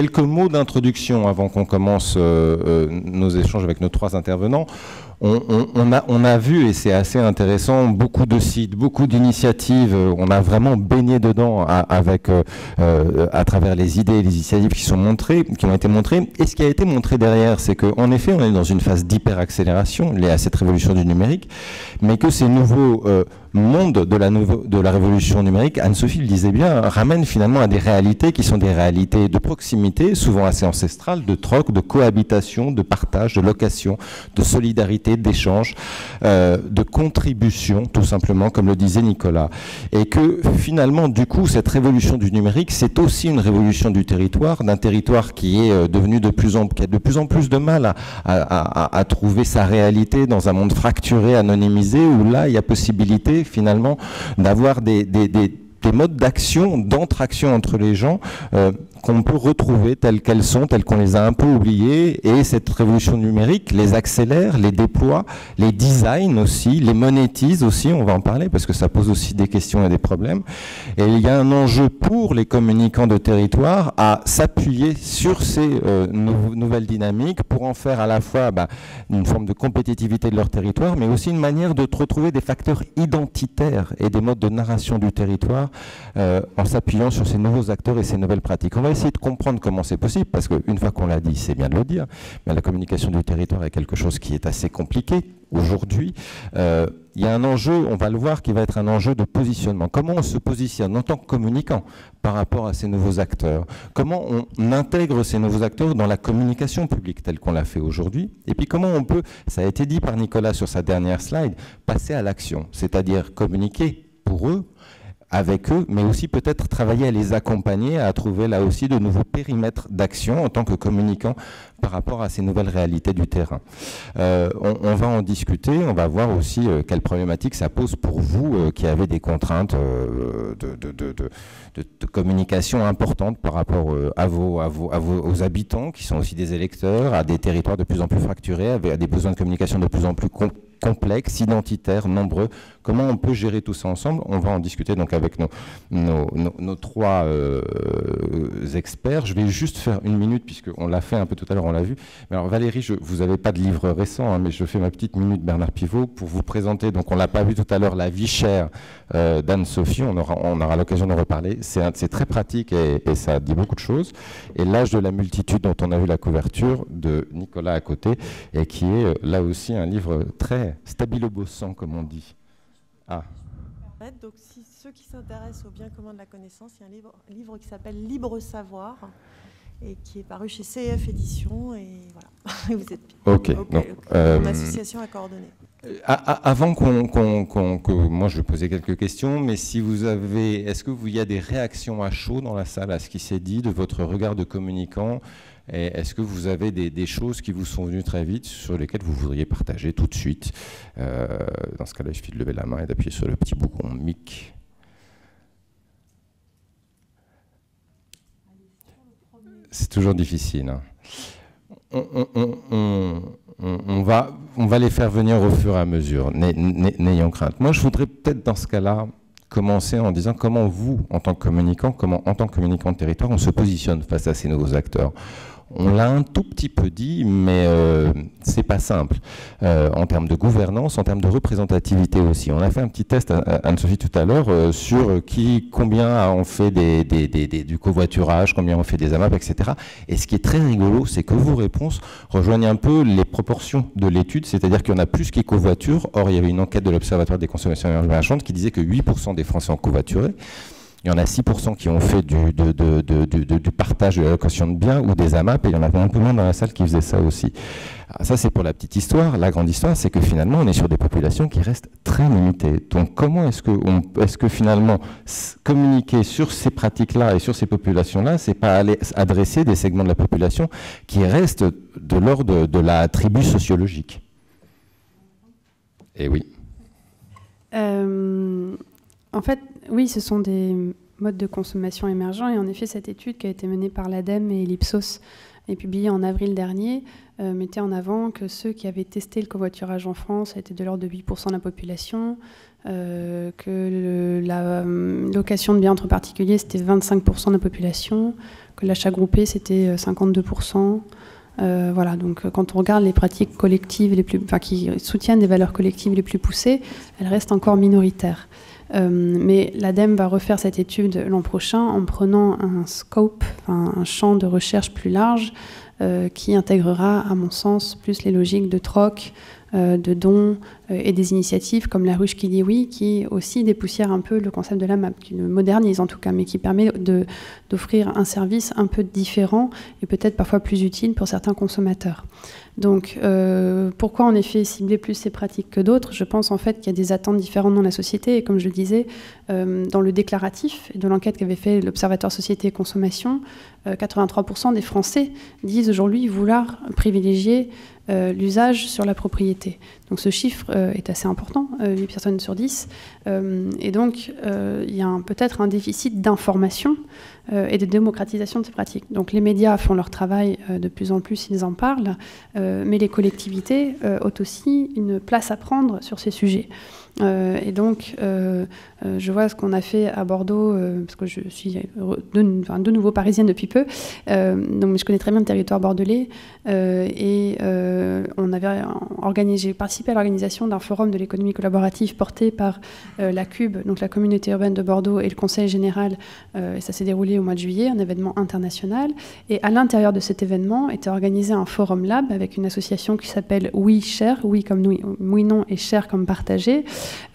Quelques mots d'introduction avant qu'on commence nos échanges avec nos trois intervenants. On a vu, et c'est assez intéressant, beaucoup de sites, beaucoup d'initiatives. On a vraiment baigné dedans à travers les idées et les initiatives qui ont été montrées. Et ce qui a été montré derrière, c'est qu'en effet, on est dans une phase d'hyperaccélération liée à cette révolution du numérique, mais que ces nouveaux mondes de la révolution numérique, Anne-Sophie le disait bien, ramènent finalement à des réalités qui sont des réalités de proximité, souvent assez ancestrales, de troc, de cohabitation, de partage, de location, de solidarité, d'échange, de contribution, tout simplement, comme le disait Nicolas. Et que finalement, du coup, cette révolution du numérique, c'est aussi une révolution du territoire, d'un territoire qui est devenu qui a de plus en plus de mal à trouver sa réalité dans un monde fracturé, anonymisé, où là, il y a possibilité finalement d'avoir des modes d'action, d'entraction entre les gens qu'on peut retrouver telles qu'elles sont, telles qu'on les a un peu oubliées, et cette révolution numérique les accélère, les déploie, les design aussi, les monétise aussi, on va en parler parce que ça pose aussi des questions et des problèmes. Et il y a un enjeu pour les communicants de territoire à s'appuyer sur ces nouvelles dynamiques pour en faire à la fois une forme de compétitivité de leur territoire, mais aussi une manière de retrouver des facteurs identitaires et des modes de narration du territoire en s'appuyant sur ces nouveaux acteurs et ces nouvelles pratiques. On va essayer de comprendre comment c'est possible, parce qu'une fois qu'on l'a dit, c'est bien de le dire, mais la communication du territoire est quelque chose qui est assez compliqué aujourd'hui. Il y a un enjeu, on va le voir, qui va être un enjeu de positionnement. Comment on se positionne en tant que communicant par rapport à ces nouveaux acteurs? Comment on intègre ces nouveaux acteurs dans la communication publique telle qu'on l'a fait aujourd'hui? Et puis comment on peut, ça a été dit par Nicolas sur sa dernière slide, passer à l'action, c'est-à-dire communiquer pour eux, avec eux, mais aussi peut-être travailler à les accompagner, à trouver là aussi de nouveaux périmètres d'action en tant que communicants par rapport à ces nouvelles réalités du terrain. On va en discuter, on va voir aussi quelles problématiques ça pose pour vous qui avez des contraintes de communication importantes par rapport aux habitants qui sont aussi des électeurs, à des territoires de plus en plus fracturés, à des besoins de communication de plus en plus complexes, identitaires, nombreux. Comment on peut gérer tout ça ensemble? On va en discuter donc avec nos trois experts. Je vais juste faire une minute, puisqu'on l'a fait un peu tout à l'heure, on l'a vu. Mais alors Valérie, vous n'avez pas de livre récent, hein, mais je fais ma petite minute Bernard Pivot pour vous présenter. Donc on l'a pas vu tout à l'heure, La vie chère d'Anne-Sophie. On aura l'occasion d'en reparler. C'est très pratique et ça dit beaucoup de choses. Et L'âge de la multitude, dont on a vu la couverture, de Nicolas à côté, et qui est là aussi un livre très stabilo-bossant, comme on dit. Ah. Donc, si ceux qui s'intéressent au bien commun de la connaissance, il y a un livre qui s'appelle Libre Savoir et qui est paru chez CF Éditions. Et voilà, vous êtes une association à coordonner. Avant que moi je vais poser quelques questions, mais si vous avez, est-ce qu'il y a des réactions à chaud dans la salle à ce qui s'est dit, de votre regard de communicant? Et est-ce que vous avez des choses qui vous sont venues très vite, sur lesquelles vous voudriez partager tout de suite? Dans ce cas-là, il suffit de lever la main et d'appuyer sur le petit bouton mic. C'est toujours difficile. Hein. On va les faire venir au fur et à mesure, n'ayant crainte. Moi, je voudrais peut-être dans ce cas-là commencer en disant comment vous, en tant que communicant, de territoire, on se positionne face à ces nouveaux acteurs. On l'a un tout petit peu dit, mais c'est pas simple. En termes de gouvernance, en termes de représentativité aussi. On a fait un petit test, Anne-Sophie, tout à l'heure, sur combien ont fait du covoiturage, combien ont fait des AMAP, etc. Et ce qui est très rigolo, c'est que vos réponses rejoignent un peu les proportions de l'étude, c'est-à-dire qu'il y en a plus qui covoiturent. Or, il y avait une enquête de l'Observatoire des consommations émergentes qui disait que 8% des Français ont covoituré. Il y en a 6% qui ont fait du partage de la location de biens ou des AMAP, et il y en avait un peu moins dans la salle qui faisaient ça aussi. Alors ça, c'est pour la petite histoire. La grande histoire, c'est que finalement, on est sur des populations qui restent très limitées. Donc, comment est-ce que finalement, communiquer sur ces pratiques-là et sur ces populations-là, c'est pas aller adresser des segments de la population qui restent de l'ordre de la tribu sociologique? Et oui. En fait, oui, ce sont des modes de consommation émergents. Et en effet, cette étude qui a été menée par l'ADEME et l'Ipsos et publiée en avril dernier mettait en avant que ceux qui avaient testé le covoiturage en France étaient de l'ordre de 8% de la population, que la location de biens entre particuliers, c'était 25% de la population, que l'achat groupé, c'était 52%. Voilà, donc quand on regarde les pratiques collectives qui soutiennent des valeurs collectives les plus poussées, elles restent encore minoritaires. Mais l'ADEME va refaire cette étude l'an prochain en prenant un scope, un champ de recherche plus large qui intégrera, à mon sens, plus les logiques de troc, de dons et des initiatives comme la ruche qui dit oui, qui aussi dépoussière un peu le concept de la MAP, qui le modernise en tout cas, mais qui permet d'offrir un service un peu différent et peut-être parfois plus utile pour certains consommateurs. Donc, pourquoi en effet cibler plus ces pratiques que d'autres? Je pense en fait qu'il y a des attentes différentes dans la société, et comme je le disais, dans le déclaratif de l'enquête qu'avait fait l'Observatoire Société et Consommation, 83% des Français disent aujourd'hui vouloir privilégier l'usage sur la propriété. Donc ce chiffre est assez important, 8 personnes sur 10. Et donc il y a peut-être un déficit d'information et de démocratisation de ces pratiques. Donc les médias font leur travail de plus en plus, ils en parlent, mais les collectivités ont aussi une place à prendre sur ces sujets. Et donc, je vois ce qu'on a fait à Bordeaux, parce que je suis de nouveau parisienne depuis peu, donc je connais très bien le territoire bordelais, et j'ai participé à l'organisation d'un forum de l'économie collaborative porté par la CUB, donc la communauté urbaine de Bordeaux, et le Conseil général, et ça s'est déroulé au mois de juillet, un événement international, et à l'intérieur de cet événement était organisé un forum lab avec une association qui s'appelle Oui Share, oui comme oui non et Share comme partagé.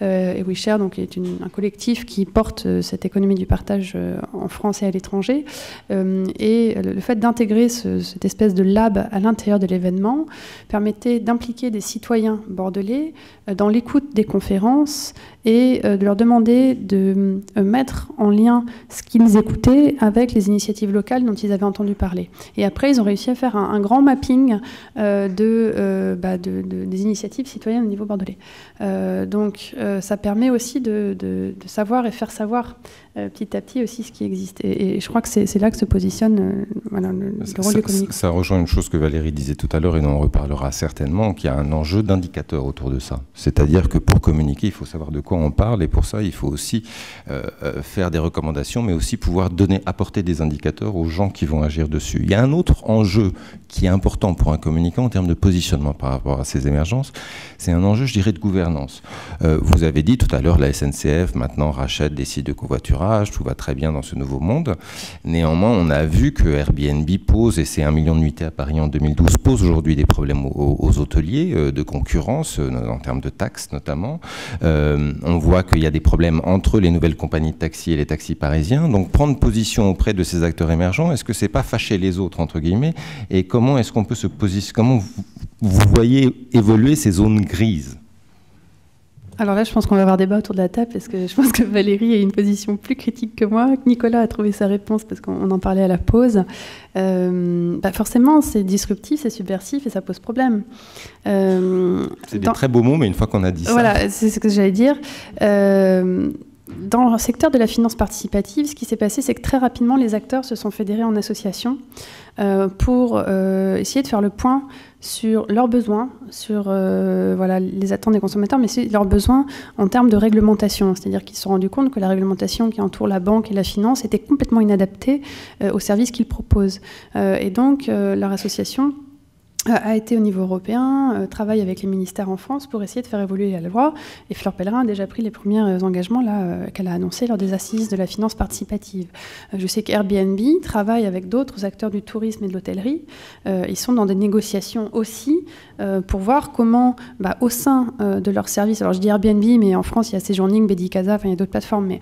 Et WeShare donc, est un collectif qui porte cette économie du partage en France et à l'étranger. Et le fait d'intégrer cette espèce de lab à l'intérieur de l'événement permettait d'impliquer des citoyens bordelais dans l'écoute des conférences et de leur demander de mettre en lien ce qu'ils écoutaient avec les initiatives locales dont ils avaient entendu parler. Et après, ils ont réussi à faire un grand mapping des initiatives citoyennes au niveau bordelais. Donc, ça permet aussi de savoir et faire savoir petit à petit aussi ce qui existe. Et je crois que c'est là que se positionne le rôle du communicant. Ça rejoint une chose que Valérie disait tout à l'heure, et dont on reparlera certainement, qu'il y a un enjeu d'indicateur autour de ça. C'est-à-dire que pour communiquer, il faut savoir de quoi on parle, et pour ça, il faut aussi faire des recommandations, mais aussi pouvoir apporter des indicateurs aux gens qui vont agir dessus. Il y a un autre enjeu qui est important pour un communicant en termes de positionnement par rapport à ces émergences, c'est un enjeu, je dirais, de gouvernance. Vous avez dit tout à l'heure, la SNCF maintenant rachète des sites de covoiturage, tout va très bien dans ce nouveau monde. Néanmoins, on a vu que Airbnb pose, et c'est 1 million de nuitées à Paris en 2012, pose aujourd'hui des problèmes aux hôteliers de concurrence, en termes de taxes notamment. On voit qu'il y a des problèmes entre les nouvelles compagnies de taxis et les taxis parisiens. Donc prendre position auprès de ces acteurs émergents, est-ce que c'est pas fâcher les autres, entre guillemets? Et comment est-ce qu'on peut se positionner? Comment vous voyez évoluer ces zones grises? Alors là, je pense qu'on va avoir débat autour de la table, parce que je pense que Valérie a une position plus critique que moi, que Nicolas a trouvé sa réponse, parce qu'on en parlait à la pause. Forcément, c'est disruptif, c'est subversif, et ça pose problème. C'est des très beaux mots, mais une fois qu'on a dit ça... Voilà, c'est ce que j'allais dire. Dans le secteur de la finance participative, ce qui s'est passé, c'est que très rapidement, les acteurs se sont fédérés en associations pour essayer de faire le point sur leurs besoins, sur les attentes des consommateurs, mais aussi leurs besoins en termes de réglementation. C'est-à-dire qu'ils se sont rendus compte que la réglementation qui entoure la banque et la finance était complètement inadaptée aux services qu'ils proposent. Et donc, leur association a été au niveau européen, travaille avec les ministères en France pour essayer de faire évoluer la loi. Et Fleur Pellerin a déjà pris les premiers engagements qu'elle a annoncés lors des assises de la finance participative. Je sais qu'Airbnb travaille avec d'autres acteurs du tourisme et de l'hôtellerie. Ils sont dans des négociations aussi pour voir comment, au sein de leurs services, alors je dis Airbnb, mais en France, il y a Séjourning, Bedicasa, il y a d'autres plateformes, mais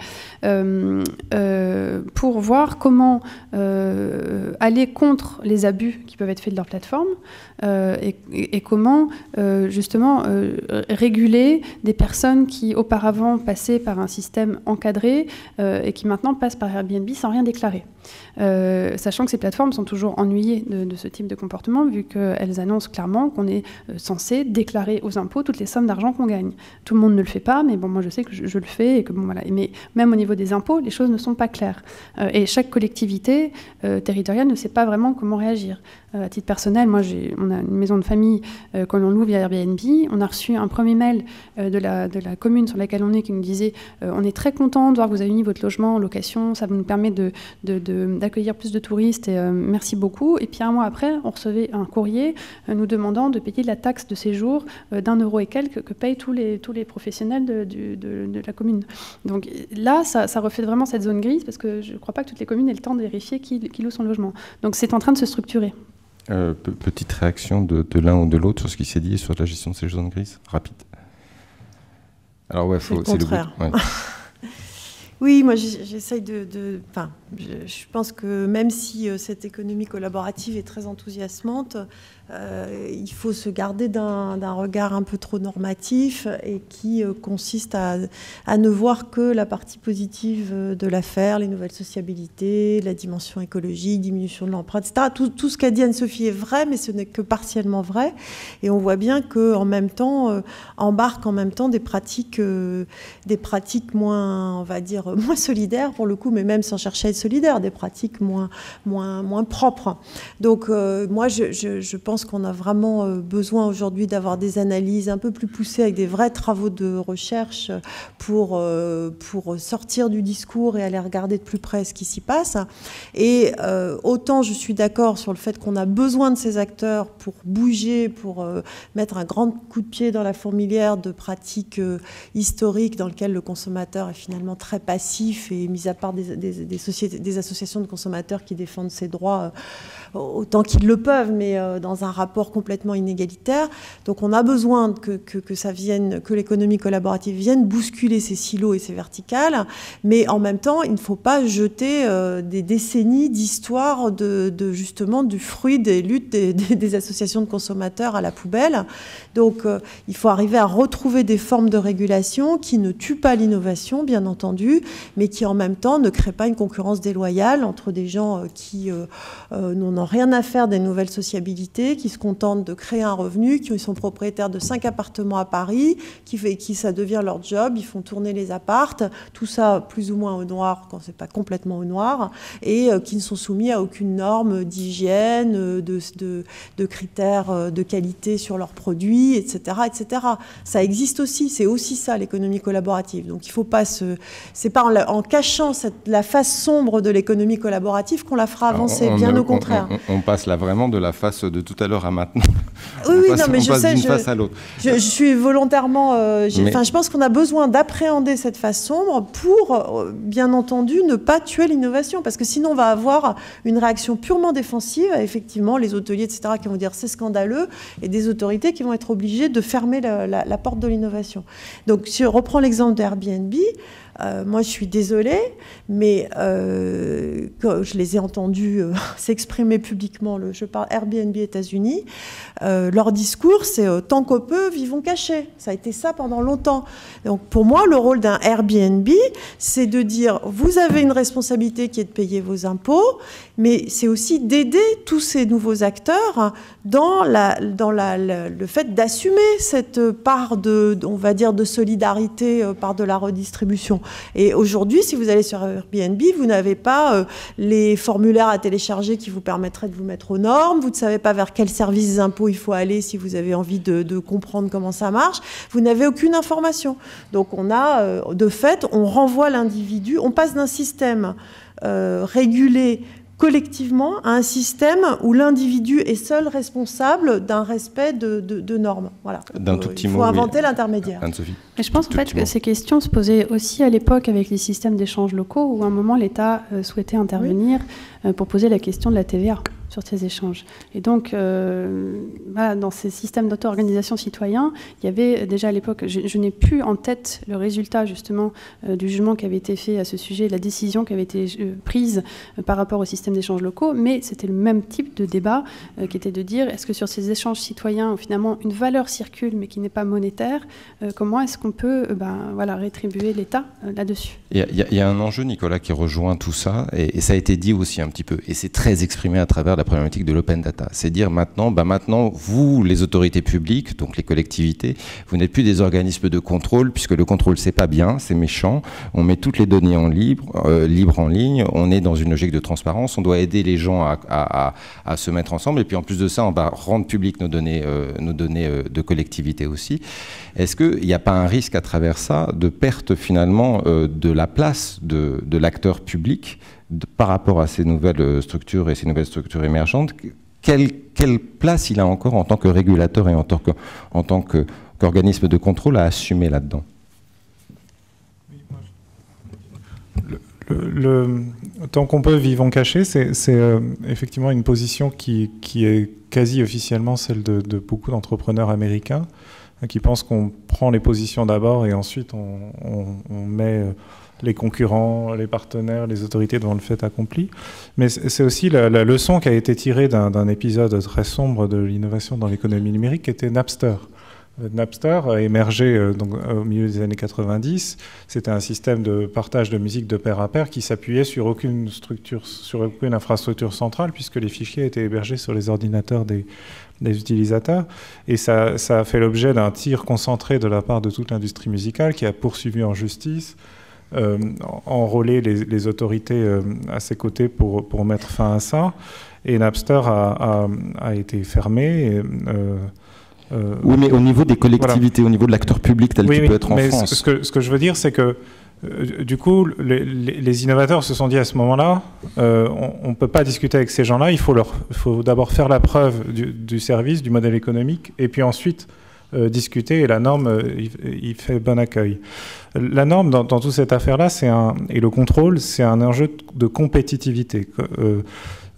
pour voir comment aller contre les abus qui peuvent être faits de leur plateforme, et comment justement réguler des personnes qui auparavant passaient par un système encadré et qui maintenant passent par Airbnb sans rien déclarer. Sachant que ces plateformes sont toujours ennuyées de ce type de comportement, vu qu'elles annoncent clairement qu'on est censé déclarer aux impôts toutes les sommes d'argent qu'on gagne. Tout le monde ne le fait pas, mais bon, moi je sais que je le fais, et que bon, voilà. Mais même au niveau des impôts, les choses ne sont pas claires. Et chaque collectivité territoriale ne sait pas vraiment comment réagir. À titre personnel, on a une maison de famille qu'on loue via Airbnb. On a reçu un premier mail de la commune sur laquelle on est, qui nous disait on est très content de voir que vous avez mis votre logement en location, ça nous permet de d'accueillir plus de touristes, et merci beaucoup. Et puis un mois après, on recevait un courrier nous demandant de payer la taxe de séjour d'€1 et quelques que payent tous les professionnels de la commune. Donc là, ça reflète vraiment cette zone grise, parce que je ne crois pas que toutes les communes aient le temps de vérifier qui loue son logement. Donc c'est en train de se structurer. Petite réaction de l'un ou de l'autre sur ce qui s'est dit sur la gestion de ces zones grises, rapide. Alors ouais, c'est le contraire. Ouais. Oui, moi j'essaye enfin, je pense que même si cette économie collaborative est très enthousiasmante, il faut se garder d'un regard un peu trop normatif et qui consiste à ne voir que la partie positive de l'affaire, les nouvelles sociabilités, la dimension écologique, diminution de l'empreinte, etc. Tout ce qu'a dit Anne-Sophie est vrai, mais ce n'est que partiellement vrai. Et on voit bien qu'en même temps, embarquent en même temps des pratiques moins, on va dire, moins solidaires pour le coup, mais même sans chercher à être solidaire, des pratiques moins propres. Donc moi, je pense qu'on a vraiment besoin aujourd'hui d'avoir des analyses un peu plus poussées avec des vrais travaux de recherche pour sortir du discours et aller regarder de plus près ce qui s'y passe. Et autant je suis d'accord sur le fait qu'on a besoin de ces acteurs pour bouger, pour mettre un grand coup de pied dans la fourmilière de pratiques historiques dans lesquelles le consommateur est finalement très passif et mis à part des associations de consommateurs qui défendent ses droits autant qu'ils le peuvent, mais dans un rapport complètement inégalitaire. Donc on a besoin que l'économie collaborative vienne bousculer ces silos et ces verticales, mais en même temps, il ne faut pas jeter des décennies d'histoire justement du fruit des luttes des associations de consommateurs à la poubelle. Donc il faut arriver à retrouver des formes de régulation qui ne tuent pas l'innovation, bien entendu, mais qui en même temps ne créent pas une concurrence déloyale entre des gens qui n'ont rien à faire des nouvelles sociabilités, qui se contentent de créer un revenu, qui sont propriétaires de 5 appartements à Paris, qui ça devient leur job, ils font tourner les appartes, tout ça plus ou moins au noir quand c'est pas complètement au noir, et qui ne sont soumis à aucune norme d'hygiène, de critères de qualité sur leurs produits, etc., etc. Ça existe aussi, c'est aussi ça l'économie collaborative. Donc il faut pas c'est pas en cachant la face sombre de l'économie collaborative qu'on la fera avancer, bien au contraire. On passe là vraiment de la face de tout à l'heure à maintenant. Oui, non, mais je sais, face à l'autre. Je suis volontairement... je pense qu'on a besoin d'appréhender cette face sombre pour, bien entendu, ne pas tuer l'innovation. Parce que sinon, on va avoir une réaction purement défensive. Effectivement, les hôteliers, etc., qui vont dire c'est scandaleux, et des autorités qui vont être obligées de fermer la porte de l'innovation. Donc, si je reprends l'exemple d'Airbnb, moi, je suis désolée, mais quand je les ai entendus s'exprimer publiquement, je parle Airbnb États-Unis, leur discours, c'est tant qu'on peut, vivons cachés. Ça a été ça pendant longtemps. Donc, pour moi, le rôle d'un Airbnb, c'est de dire, vous avez une responsabilité qui est de payer vos impôts, mais c'est aussi d'aider tous ces nouveaux acteurs dans le fait d'assumer cette part on va dire, de solidarité par de la redistribution. Et aujourd'hui, si vous allez sur Airbnb, vous n'avez pas les formulaires à télécharger qui vous permettraient de vous mettre aux normes, vous ne savez pas vers quel service d'impôt il faut aller si vous avez envie de comprendre comment ça marche, vous n'avez aucune information. Donc on a, de fait, on renvoie l'individu, on passe d'un système régulé collectivement à un système où l'individu est seul responsable d'un respect de normes. Voilà. Il faut inventer l'intermédiaire. Anne-Sophie. Et je pense en fait que ces questions se posaient aussi à l'époque avec les systèmes d'échanges locaux où à un moment l'État souhaitait intervenir pour poser la question de la TVA sur ces échanges. Et donc, voilà, dans ces systèmes d'auto-organisation citoyen, il y avait déjà à l'époque, je n'ai plus en tête le résultat justement du jugement qui avait été fait à ce sujet, la décision qui avait été prise par rapport au système d'échanges locaux, mais c'était le même type de débat qui était de dire, est-ce que sur ces échanges citoyens où finalement une valeur circule mais qui n'est pas monétaire, comment est-ce qu'on peut voilà, rétribuer l'État là-dessus ? Il y a un enjeu, Nicolas, qui rejoint tout ça, et ça a été dit aussi un petit peu, et c'est très exprimé à travers la problématique de l'open data. C'est dire maintenant, vous, les autorités publiques, donc les collectivités, vous n'êtes plus des organismes de contrôle, puisque le contrôle, c'est pas bien, c'est méchant. On met toutes les données en libre en ligne. On est dans une logique de transparence. On doit aider les gens à se mettre ensemble. Et puis en plus de ça, on va rendre publiques nos données de collectivité aussi. Est-ce qu'il n'y a pas un risque à travers ça de perte finalement de la place de l'acteur public par rapport à ces nouvelles structures et ces nouvelles structures émergentes, quelle place il a encore en tant que régulateur et en tant qu'organisme de contrôle à assumer là-dedans? Tant qu'on peut, vivons cachés, c'est effectivement une position qui est quasi officiellement celle de beaucoup d'entrepreneurs américains qui pensent qu'on prend les positions d'abord et ensuite on met les concurrents, les partenaires, les autorités devant le fait accompli. Mais c'est aussi la leçon qui a été tirée d'un épisode très sombre de l'innovation dans l'économie numérique qui était Napster. Napster a émergé au milieu des années 90. C'était un système de partage de musique de pair à pair qui s'appuyait sur aucune infrastructure centrale puisque les fichiers étaient hébergés sur les ordinateurs des utilisateurs. Et ça a fait l'objet d'un tir concentré de la part de toute l'industrie musicale qui a poursuivi en justice, enrôlé les autorités à ses côtés pour mettre fin à ça. Et Napster a été fermé. Oui, mais au niveau des collectivités, au niveau de l'acteur public tel qu'il peut être en France. Ce que je veux dire, c'est que du coup, les innovateurs se sont dit à ce moment-là, on ne peut pas discuter avec ces gens-là, il faut d'abord faire la preuve du service, du modèle économique, et puis ensuite discuter, et la norme, il fait bon accueil. La norme, dans toute cette affaire-là, et le contrôle, c'est un enjeu de compétitivité.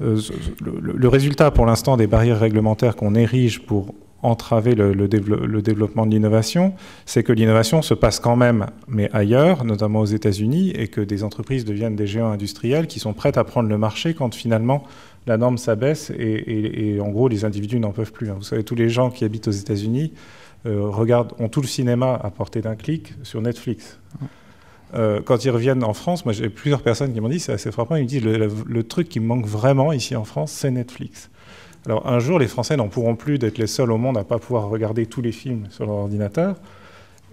Le résultat, pour l'instant, des barrières réglementaires qu'on érige pour entraver le développement de l'innovation, c'est que l'innovation se passe quand même, mais ailleurs, notamment aux États-Unis, et que des entreprises deviennent des géants industriels qui sont prêtes à prendre le marché quand finalement la norme s'abaisse et en gros les individus n'en peuvent plus. Vous savez, tous les gens qui habitent aux États-Unis ont tout le cinéma à portée d'un clic sur Netflix. Quand ils reviennent en France, moi j'ai plusieurs personnes qui m'ont dit, c'est assez frappant, ils me disent le truc qui me manque vraiment ici en France, c'est Netflix. Alors un jour, les Français n'en pourront plus d'être les seuls au monde à ne pas pouvoir regarder tous les films sur leur ordinateur.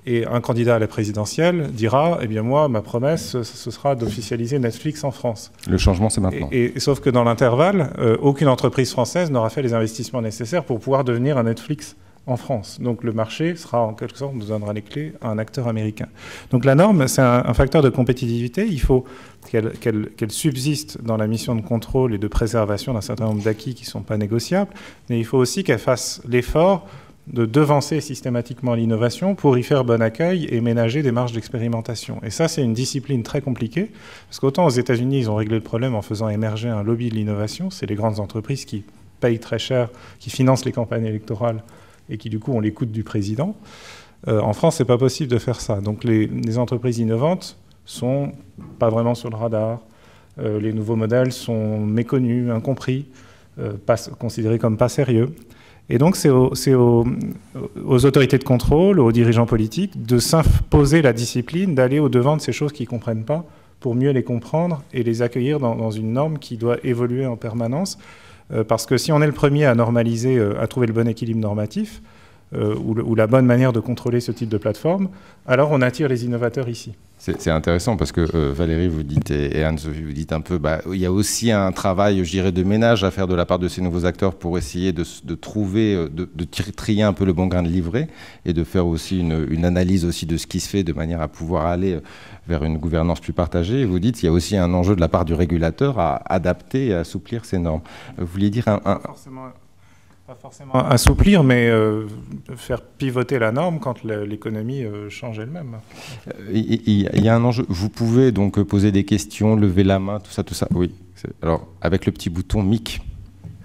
Et un candidat à la présidentielle dira, eh bien moi, ma promesse, ce sera d'officialiser Netflix en France. Le changement, c'est maintenant. Sauf que dans l'intervalle, aucune entreprise française n'aura fait les investissements nécessaires pour pouvoir devenir un Netflix en France. Donc le marché sera, en quelque sorte, nous donnera les clés à un acteur américain. Donc la norme, c'est un facteur de compétitivité. Il faut qu'elle subsiste dans la mission de contrôle et de préservation d'un certain nombre d'acquis qui ne sont pas négociables, mais il faut aussi qu'elle fasse l'effort de devancer systématiquement l'innovation pour y faire bon accueil et ménager des marges d'expérimentation. Et ça, c'est une discipline très compliquée, parce qu'autant aux États-Unis, ils ont réglé le problème en faisant émerger un lobby de l'innovation, c'est les grandes entreprises qui payent très cher, qui financent les campagnes électorales et qui, du coup, ont l'écoute du président. En France, ce n'est pas possible de faire ça. Donc les entreprises innovantes sont pas vraiment sur le radar. Les nouveaux modèles sont méconnus, incompris, considérés comme pas sérieux. Et donc, c'est aux autorités de contrôle, aux dirigeants politiques, de s'imposer la discipline, d'aller au-devant de ces choses qu'ils ne comprennent pas pour mieux les comprendre et les accueillir dans une norme qui doit évoluer en permanence. Parce que si on est le premier à normaliser, à trouver le bon équilibre normatif, ou la bonne manière de contrôler ce type de plateforme, alors on attire les innovateurs ici. C'est intéressant parce que Valérie, vous dites, et Anne-Sophie, vous dites un peu, il y a aussi un travail, je dirais, de ménage à faire de la part de ces nouveaux acteurs pour essayer de trouver, de trier un peu le bon grain de livret et de faire aussi une analyse aussi de ce qui se fait de manière à pouvoir aller vers une gouvernance plus partagée. Et vous dites qu'il y a aussi un enjeu de la part du régulateur à adapter et à assouplir ces normes. Vous vouliez dire Pas forcément assouplir, mais faire pivoter la norme quand l'économie change elle-même. Il y a un enjeu. Vous pouvez donc poser des questions, lever la main, tout ça. Oui. Alors, avec le petit bouton mic.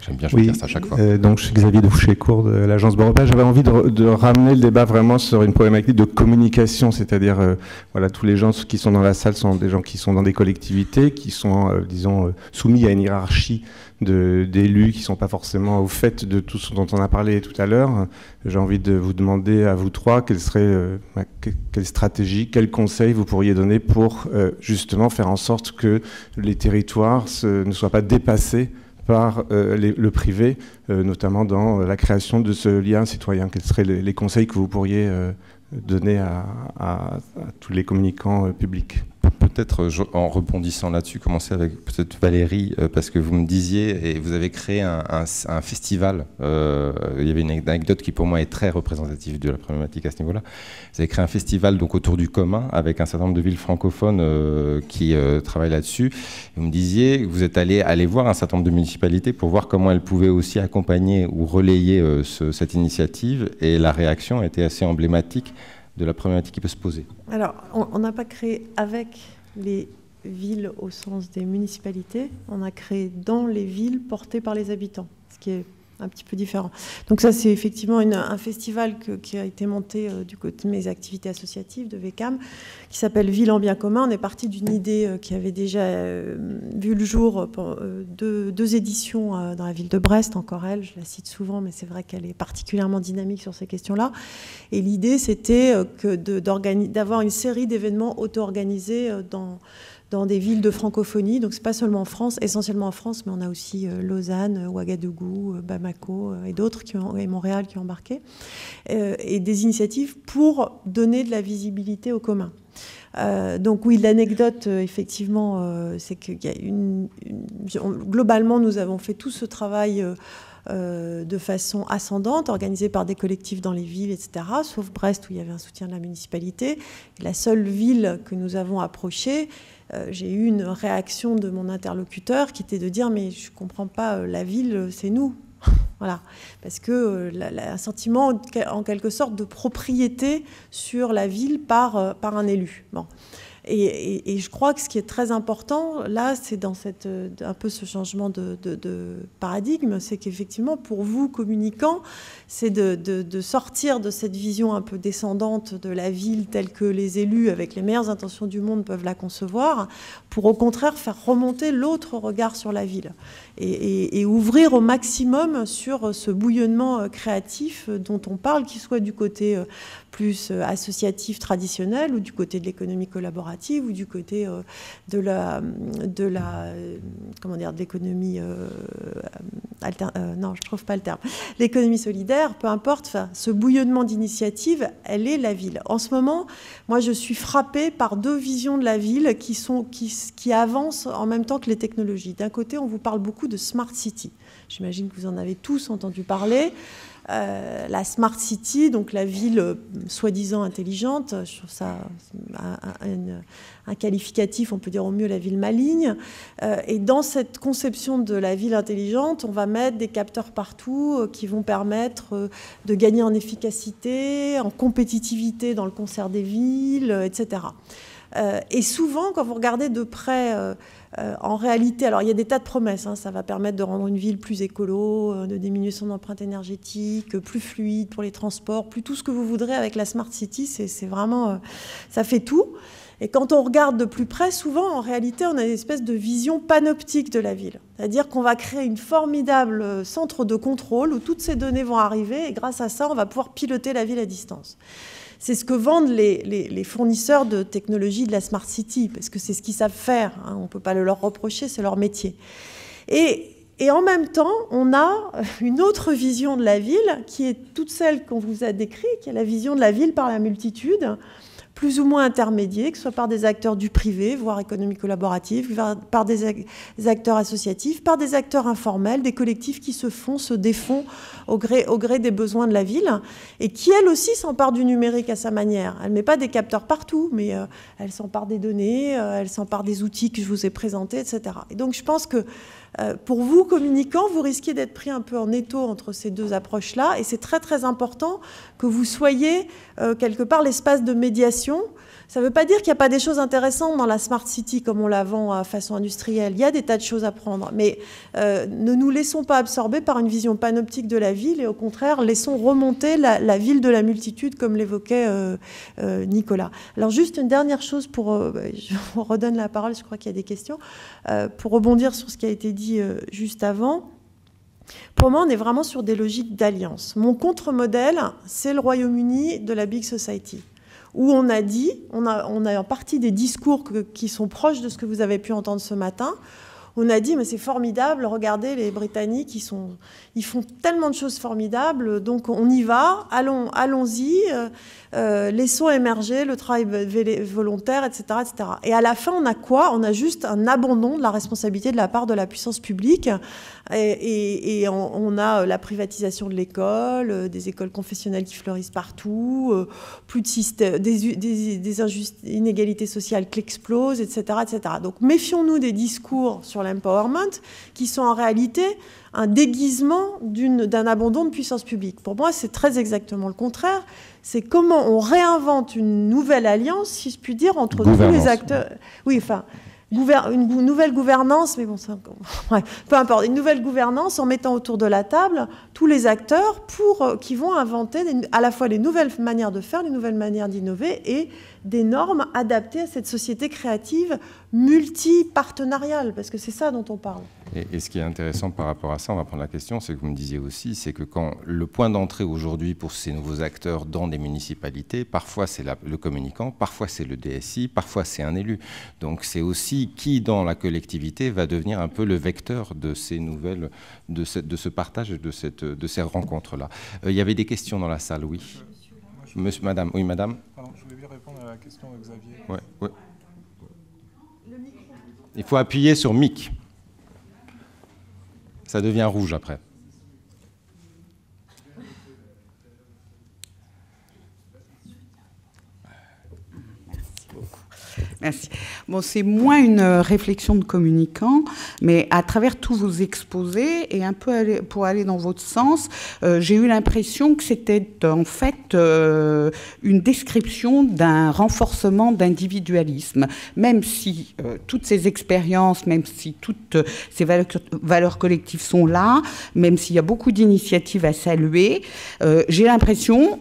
J'aime bien choisir ça à chaque fois. Donc, je suis Xavier de Fouché-Court de l'agence Boropa. J'avais envie de ramener le débat vraiment sur une problématique de communication, c'est-à-dire voilà, tous les gens qui sont dans la salle sont des gens qui sont dans des collectivités, qui sont, disons, soumis à une hiérarchie d'élus qui ne sont pas forcément au fait de tout ce dont on a parlé tout à l'heure. J'ai envie de vous demander à vous trois quelle stratégie, quels conseils vous pourriez donner pour justement faire en sorte que les territoires ne soient pas dépassés par le privé, notamment dans la création de ce lien citoyen. Quels seraient les conseils que vous pourriez donner à tous les communicants publics? peut-être, en rebondissant là-dessus, commencer avec peut-être Valérie, parce que vous me disiez, et vous avez créé un festival, il y avait une anecdote qui pour moi est très représentative de la problématique à ce niveau-là. Vous avez créé un festival donc, autour du commun, avec un certain nombre de villes francophones qui travaillent là-dessus. Vous me disiez que vous êtes allé voir un certain nombre de municipalités pour voir comment elles pouvaient aussi accompagner ou relayer cette initiative, et la réaction était assez emblématique de la problématique qui peut se poser. Alors, on n'a pas créé avec les villes au sens des municipalités, on a créé dans les villes portées par les habitants, ce qui est un petit peu différent. Donc ça, c'est effectivement un festival qui a été monté du côté de mes activités associatives de VECAM, qui s'appelle Ville en bien commun. On est parti d'une idée qui avait déjà vu le jour pour deux éditions dans la ville de Brest, encore elle, je la cite souvent, mais c'est vrai qu'elle est particulièrement dynamique sur ces questions-là. Et l'idée, c'était d'avoir une série d'événements auto-organisés dans des villes de francophonie. Donc, ce n'est pas seulement en France, essentiellement en France, mais on a aussi Lausanne, Ouagadougou, Bamako et d'autres, et Montréal qui ont embarqué. Et des initiatives pour donner de la visibilité au commun. Donc oui, l'anecdote, effectivement, c'est qu'il y a globalement, nous avons fait tout ce travail de façon ascendante, organisée par des collectifs dans les villes, etc., sauf Brest, où il y avait un soutien de la municipalité. La seule ville que nous avons approchée, j'ai eu une réaction de mon interlocuteur qui était de dire « mais je ne comprends pas, la ville, c'est nous ». Voilà, parce que un sentiment en quelque sorte de propriété sur la ville par un élu. Bon. Et je crois que ce qui est très important, là, c'est dans un peu ce changement de paradigme, c'est qu'effectivement, pour vous, communicants, c'est de sortir de cette vision un peu descendante de la ville telle que les élus, avec les meilleures intentions du monde, peuvent la concevoir, pour au contraire faire remonter l'autre regard sur la ville et ouvrir au maximum sur ce bouillonnement créatif dont on parle, qu'il soit du côté plus associatif traditionnel ou du côté de l'économie collaborative ou du côté de l'économie non, je trouve pas le terme, l'économie solidaire, peu importe, ce bouillonnement d'initiatives, elle est la ville. En ce moment, moi je suis frappée par deux visions de la ville qui avancent en même temps que les technologies. D'un côté, on vous parle beaucoup de Smart City. J'imagine que vous en avez tous entendu parler. La Smart City, donc la ville soi-disant intelligente, je trouve ça un qualificatif, on peut dire au mieux la ville maligne. Et dans cette conception de la ville intelligente, on va mettre des capteurs partout qui vont permettre de gagner en efficacité, en compétitivité dans le concert des villes, etc. Et souvent, quand vous regardez de près, en réalité, alors il y a des tas de promesses, hein, ça va permettre de rendre une ville plus écolo, de diminuer son empreinte énergétique, plus fluide pour les transports, plus tout ce que vous voudrez avec la Smart City, c'est vraiment, ça fait tout. Et quand on regarde de plus près, souvent, en réalité, on a une espèce de vision panoptique de la ville. C'est-à-dire qu'on va créer une formidable centre de contrôle où toutes ces données vont arriver et grâce à ça, on va pouvoir piloter la ville à distance. C'est ce que vendent les fournisseurs de technologies de la Smart City, parce que c'est ce qu'ils savent faire, hein, on ne peut pas le leur reprocher, c'est leur métier. Et en même temps, on a une autre vision de la ville, qui est toute celle qu'on vous a décrite, qui est la vision de la ville par la multitude, plus ou moins intermédiaires, que ce soit par des acteurs du privé, voire économie collaborative, par des acteurs associatifs, par des acteurs informels, des collectifs qui se défont au gré des besoins de la ville, et qui, elle aussi, s'empare du numérique à sa manière. Elle ne met pas des capteurs partout, mais elle s'empare des données, elle s'empare des outils que je vous ai présentés, etc. Et donc, je pense que pour vous, communicants, vous risquez d'être pris un peu en étau entre ces deux approches-là, et c'est très, très important que vous soyez, quelque part, l'espace de médiation. Ça ne veut pas dire qu'il n'y a pas des choses intéressantes dans la Smart City, comme on la vend à façon industrielle. Il y a des tas de choses à prendre, mais ne nous laissons pas absorber par une vision panoptique de la ville, et au contraire, laissons remonter la ville de la multitude, comme l'évoquait Nicolas. Alors, juste une dernière chose, je vous redonne la parole, je crois qu'il y a des questions, pour rebondir sur ce qui a été dit juste avant. Pour moi, on est vraiment sur des logiques d'alliance. Mon contre-modèle, c'est le Royaume-Uni de la Big Society, où on a dit, on a en partie des discours qui sont proches de ce que vous avez pu entendre ce matin. on a dit mais c'est formidable, regardez les Britanniques, ils font tellement de choses formidables, donc on y va, allons-y, laissons émerger le travail volontaire, etc., etc. Et à la fin, on a quoi? On a juste un abandon de la responsabilité de la part de la puissance publique, et on a la privatisation de l'école, des écoles confessionnelles qui fleurissent partout, plus de système, des inégalités sociales qui explosent, etc., etc. Donc méfions-nous des discours sur l'empowerment qui sont en réalité un déguisement d'un abandon de puissance publique. Pour moi, c'est très exactement le contraire. C'est comment on réinvente une nouvelle alliance, si je puis dire, entre tous les acteurs. Oui, enfin, une nouvelle gouvernance, mais bon, ça, ouais, peu importe, une nouvelle gouvernance en mettant autour de la table tous les acteurs qui vont inventer à la fois les nouvelles manières de faire, les nouvelles manières d'innover et des normes adaptées à cette société créative multi-partenariale, parce que c'est ça dont on parle. Et ce qui est intéressant par rapport à ça, on va prendre la question, c'est que vous me disiez aussi, c'est que quand le point d'entrée aujourd'hui pour ces nouveaux acteurs dans des municipalités, parfois c'est le communicant, parfois c'est le DSI, parfois c'est un élu. Donc c'est aussi qui dans la collectivité va devenir un peu le vecteur de ces nouvelles, de ce partage, de ces rencontres-là. Il y avait des questions dans la salle, oui. Monsieur, madame, oui, madame. Pardon, je voulais bien répondre à la question de Xavier. Ouais, ouais. Il faut appuyer sur mic. Ça devient rouge après. Merci. Bon, c'est moins une réflexion de communicant, mais à travers tous vos exposés et un peu pour aller dans votre sens, j'ai eu l'impression que c'était en fait une description d'un renforcement d'individualisme, même si toutes ces expériences, même si toutes ces valeurs collectives sont là, même s'il y a beaucoup d'initiatives à saluer, j'ai l'impression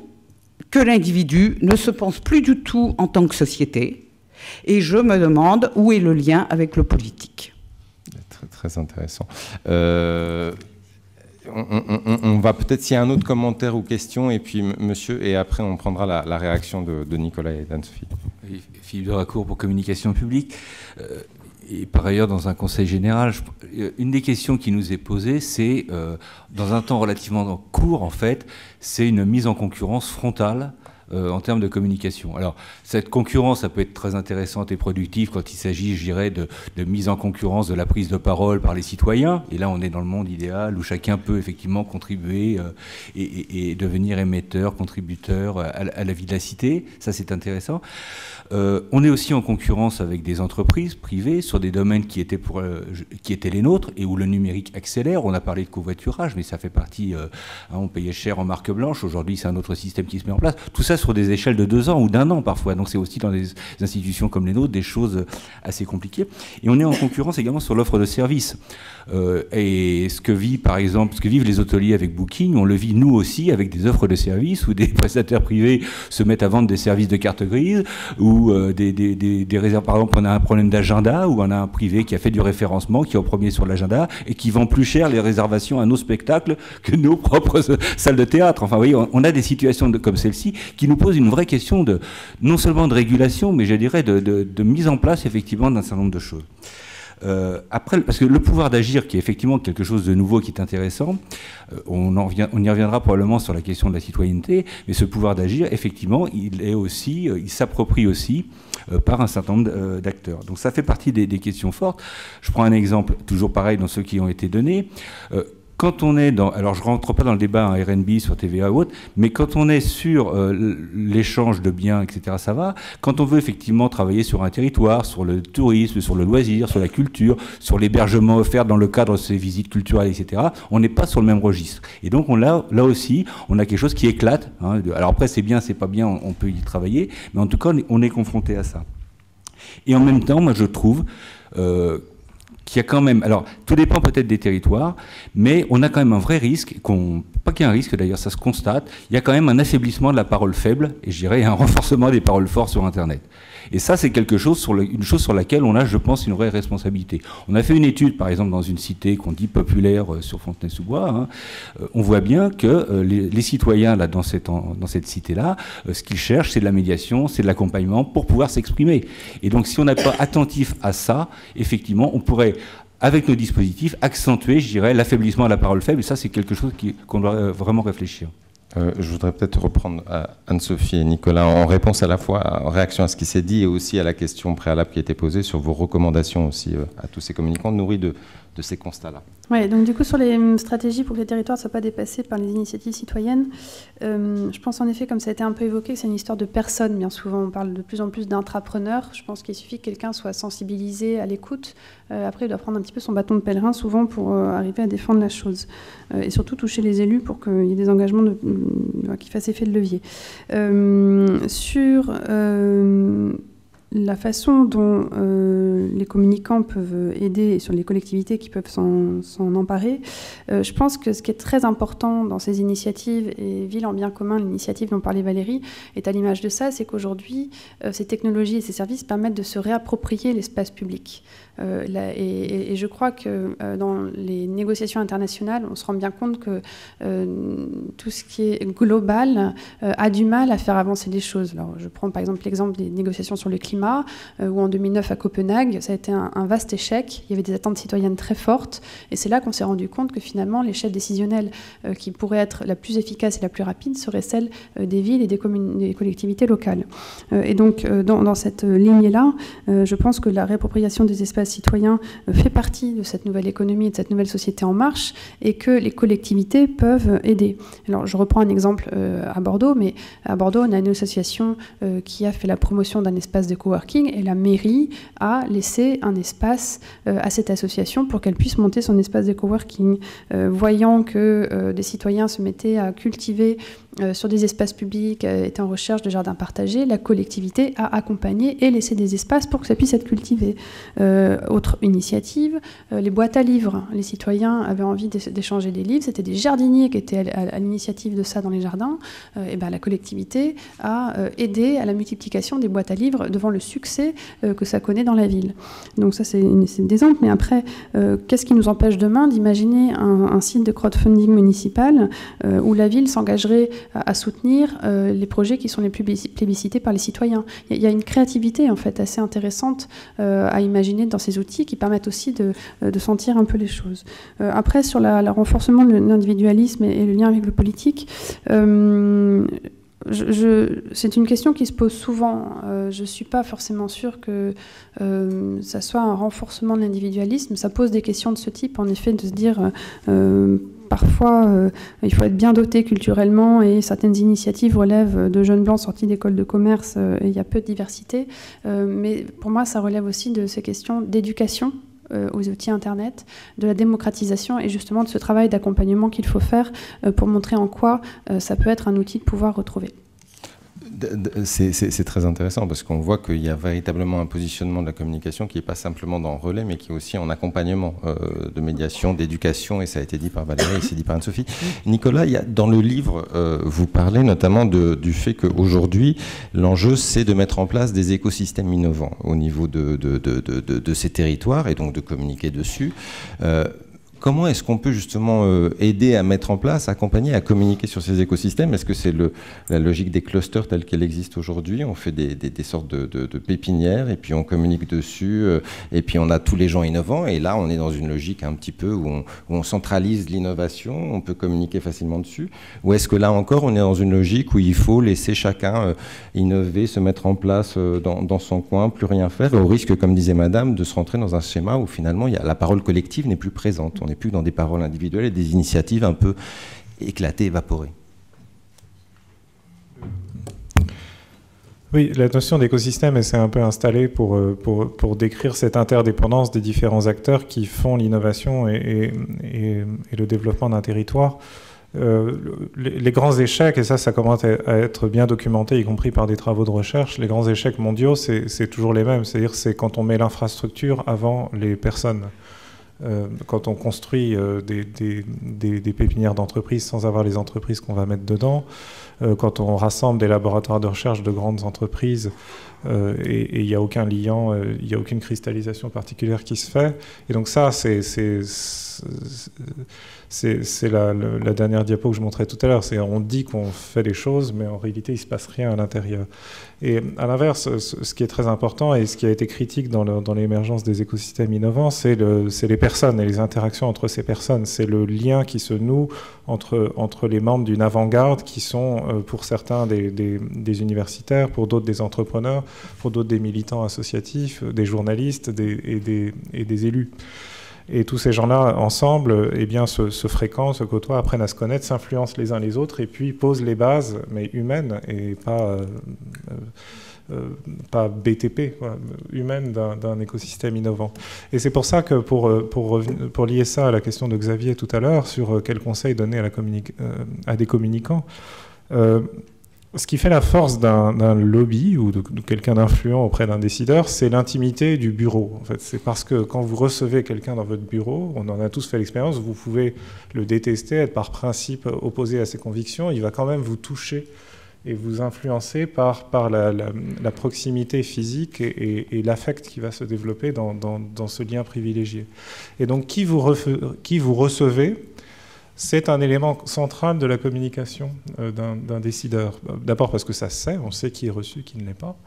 que l'individu ne se pense plus du tout en tant que société. Et je me demande où est le lien avec le politique. Très, très intéressant. On va peut-être, s'il y a un autre commentaire ou question, et puis monsieur, et après on prendra la réaction de Nicolas et d'Anne-Sophie. Philippe de Racour pour Communication Publique. Et par ailleurs, dans un conseil général, une des questions qui nous est posée, c'est, dans un temps relativement court, en fait, c'est une mise en concurrence frontale en termes de communication. Alors, cette concurrence, ça peut être très intéressante et productive quand il s'agit, je dirais, de mise en concurrence de la prise de parole par les citoyens. Et là, on est dans le monde idéal où chacun peut effectivement contribuer et devenir émetteur, contributeur à la vie de la cité. Ça, c'est intéressant. On est aussi en concurrence avec des entreprises privées sur des domaines qui étaient les nôtres et où le numérique accélère. On a parlé de covoiturage, mais ça fait partie... on payait cher en marque blanche. Aujourd'hui, c'est un autre système qui se met en place. Tout ça sur des échelles de 2 ans ou d'1 an parfois. Donc c'est aussi dans des institutions comme les nôtres des choses assez compliquées. Et on est en concurrence également sur l'offre de services. Et ce que vivent les hôteliers avec Booking, on le vit nous aussi avec des offres de services où des prestataires privés se mettent à vendre des services de carte grise ou des réserves. Par exemple, on a un problème d'agenda où on a un privé qui a fait du référencement, qui est au premier sur l'agenda et qui vend plus cher les réservations à nos spectacles que nos propres salles de théâtre. Enfin, vous voyez, on a des situations comme celle-ci qui nous posent une vraie question non seulement de régulation, mais je dirais de mise en place effectivement d'un certain nombre de choses. Après, parce que le pouvoir d'agir, qui est effectivement quelque chose de nouveau, qui est intéressant, on y reviendra probablement sur la question de la citoyenneté, mais ce pouvoir d'agir, effectivement, il s'approprie aussi par un certain nombre d'acteurs. Donc ça fait partie des questions fortes. Je prends un exemple, toujours pareil dans ceux qui ont été donnés. Quand on est alors je ne rentre pas dans le débat en RNB sur TVA ou autre, mais quand on est sur l'échange de biens, etc., ça va. Quand on veut effectivement travailler sur un territoire, sur le tourisme, sur le loisir, sur la culture, sur l'hébergement offert dans le cadre de ces visites culturelles, etc., on n'est pas sur le même registre. Et donc là aussi, on a quelque chose qui éclate. Hein. Alors après, c'est bien, c'est pas bien, on peut y travailler, mais en tout cas, on est confronté à ça. Et en même temps, moi, je trouve... qu'il y a quand même, alors tout dépend peut-être des territoires, mais on a quand même un vrai risque, pas qu'il y ait un risque d'ailleurs, ça se constate, il y a quand même un affaiblissement de la parole faible, et je dirais un renforcement des paroles fortes sur Internet. Et ça, c'est quelque chose une chose sur laquelle on a, je pense, une vraie responsabilité. On a fait une étude, par exemple, dans une cité qu'on dit populaire sur Fontenay-sous-Bois. Hein. On voit bien que les citoyens là, dans cette cité-là, ce qu'ils cherchent, c'est de la médiation, c'est de l'accompagnement pour pouvoir s'exprimer. Et donc, si on n'est pas attentif à ça, effectivement, on pourrait avec nos dispositifs, accentuer, je dirais, l'affaiblissement de la parole faible. Et ça, c'est quelque chose qu'on doit vraiment réfléchir. Je voudrais peut-être reprendre Anne-Sophie et Nicolas en réponse à la fois en réaction à ce qui s'est dit et aussi à la question préalable qui a été posée sur vos recommandations aussi à tous ces communicants nourris de ces constats-là. Oui, donc du coup sur les stratégies pour que les territoires ne soient pas dépassés par les initiatives citoyennes, je pense en effet, comme ça a été un peu évoqué, que c'est une histoire de personnes. Bien souvent, on parle de plus en plus d'intrapreneurs. Je pense qu'il suffit que quelqu'un soit sensibilisé à l'écoute. Après, il doit prendre un petit peu son bâton de pèlerin souvent pour arriver à défendre la chose. Et surtout toucher les élus pour qu'il y ait des engagements qui fassent effet de levier. Sur la façon dont les communicants peuvent aider et sur les collectivités qui peuvent s'en emparer, je pense que ce qui est très important dans ces initiatives, et Ville en bien commun, l'initiative dont parlait Valérie, est à l'image de ça, c'est qu'aujourd'hui, ces technologies et ces services permettent de se réapproprier l'espace public. Et je crois que dans les négociations internationales, on se rend bien compte que tout ce qui est global a du mal à faire avancer les choses. Alors, je prends par exemple l'exemple des négociations sur le climat, où en 2009 à Copenhague, ça a été un vaste échec. Il y avait des attentes citoyennes très fortes, et c'est là qu'on s'est rendu compte que finalement l'échelle décisionnelle qui pourrait être la plus efficace et la plus rapide serait celle des villes et des collectivités locales. Et donc dans cette lignée-là, je pense que la réappropriation des espaces citoyens fait partie de cette nouvelle économie et de cette nouvelle société en marche, et que les collectivités peuvent aider. Alors je reprends un exemple à Bordeaux, mais à Bordeaux on a une association qui a fait la promotion d'un espace de coworking, et la mairie a laissé un espace à cette association pour qu'elle puisse monter son espace de coworking. Voyant que des citoyens se mettaient à cultiver sur des espaces publics, étaient en recherche de jardins partagés, la collectivité a accompagné et laissé des espaces pour que ça puisse être cultivé. Autre initiative, les boîtes à livres. Les citoyens avaient envie d'échanger des livres, c'était des jardiniers qui étaient à l'initiative de ça dans les jardins. Et ben, la collectivité a aidé à la multiplication des boîtes à livres devant le succès que ça connaît dans la ville. Donc ça c'est des exemples, mais après, qu'est-ce qui nous empêche demain d'imaginer un site de crowdfunding municipal où la ville s'engagerait à soutenir les projets qui sont les plus plébiscités par les citoyens. Il y a une créativité en fait assez intéressante à imaginer dans ces outils qui permettent aussi de sentir un peu les choses. Après, sur le renforcement de l'individualisme et le lien avec le politique, c'est une question qui se pose souvent. Je ne suis pas forcément sûre que ça soit un renforcement de l'individualisme. Ça pose des questions de ce type, en effet, de se dire... Parfois, il faut être bien doté culturellement, et certaines initiatives relèvent de jeunes blancs sortis d'écoles de commerce, et il y a peu de diversité. Mais pour moi, ça relève aussi de ces questions d'éducation aux outils Internet, de la démocratisation et justement de ce travail d'accompagnement qu'il faut faire pour montrer en quoi ça peut être un outil de pouvoir retrouver. C'est très intéressant parce qu'on voit qu'il y a véritablement un positionnement de la communication qui n'est pas simplement dans le relais, mais qui est aussi en accompagnement de médiation, d'éducation, et ça a été dit par Valérie, et c'est dit par Anne-Sophie. Nicolas, dans le livre, vous parlez notamment du fait qu'aujourd'hui, l'enjeu, c'est de mettre en place des écosystèmes innovants au niveau de ces territoires, et donc de communiquer dessus. Comment est-ce qu'on peut justement aider à mettre en place, accompagner, à communiquer sur ces écosystèmes? Est-ce que c'est la logique des clusters telle qu'elle existe aujourd'hui? On fait des sortes de pépinières et puis on communique dessus et puis on a tous les gens innovants, et là on est dans une logique un petit peu où on centralise l'innovation, on peut communiquer facilement dessus? Ou est-ce que là encore on est dans une logique où il faut laisser chacun innover, se mettre en place dans son coin, plus rien faire, au risque, comme disait Madame, de se rentrer dans un schéma où finalement la parole collective n'est plus présente? On n'est plus dans des paroles individuelles et des initiatives un peu éclatées, évaporées. Oui, la notion d'écosystème s'est un peu installée pour décrire cette interdépendance des différents acteurs qui font l'innovation et le développement d'un territoire. Les grands échecs, et ça commence à être bien documenté, y compris par des travaux de recherche, les grands échecs mondiaux, c'est toujours les mêmes. C'est-à-dire c'est quand on met l'infrastructure avant les personnes. Quand on construit des pépinières d'entreprises sans avoir les entreprises qu'on va mettre dedans, quand on rassemble des laboratoires de recherche de grandes entreprises et il n'y a aucun liant, il n'y a aucune cristallisation particulière qui se fait. Et donc ça, C'est la dernière diapo que je montrais tout à l'heure. On dit qu'on fait les choses, mais en réalité, il ne se passe rien à l'intérieur. Et à l'inverse, ce qui est très important et ce qui a été critique dans l'émergence des écosystèmes innovants, c'est les personnes et les interactions entre ces personnes. C'est le lien qui se noue entre les membres d'une avant-garde qui sont, pour certains, des universitaires, pour d'autres, des entrepreneurs, pour d'autres, des militants associatifs, des journalistes et des élus. Et tous ces gens-là, ensemble, eh bien, se fréquentent, se côtoient, apprennent à se connaître, s'influencent les uns les autres, et puis posent les bases, mais humaines, et pas BTP, voilà, humaines d'un écosystème innovant. Et c'est pour ça que, pour lier ça à la question de Xavier tout à l'heure, sur quel conseil donner à des communicants, ce qui fait la force d'un lobby ou de quelqu'un d'influent auprès d'un décideur, c'est l'intimité du bureau. En fait, c'est parce que quand vous recevez quelqu'un dans votre bureau, on en a tous fait l'expérience, vous pouvez le détester, être par principe opposé à ses convictions, il va quand même vous toucher et vous influencer par la proximité physique et l'affect qui va se développer dans ce lien privilégié. Et donc, qui vous recevez, c'est un élément central de la communication d'un décideur. D'abord parce que ça se sait, on sait qui est reçu, qui ne l'est pas.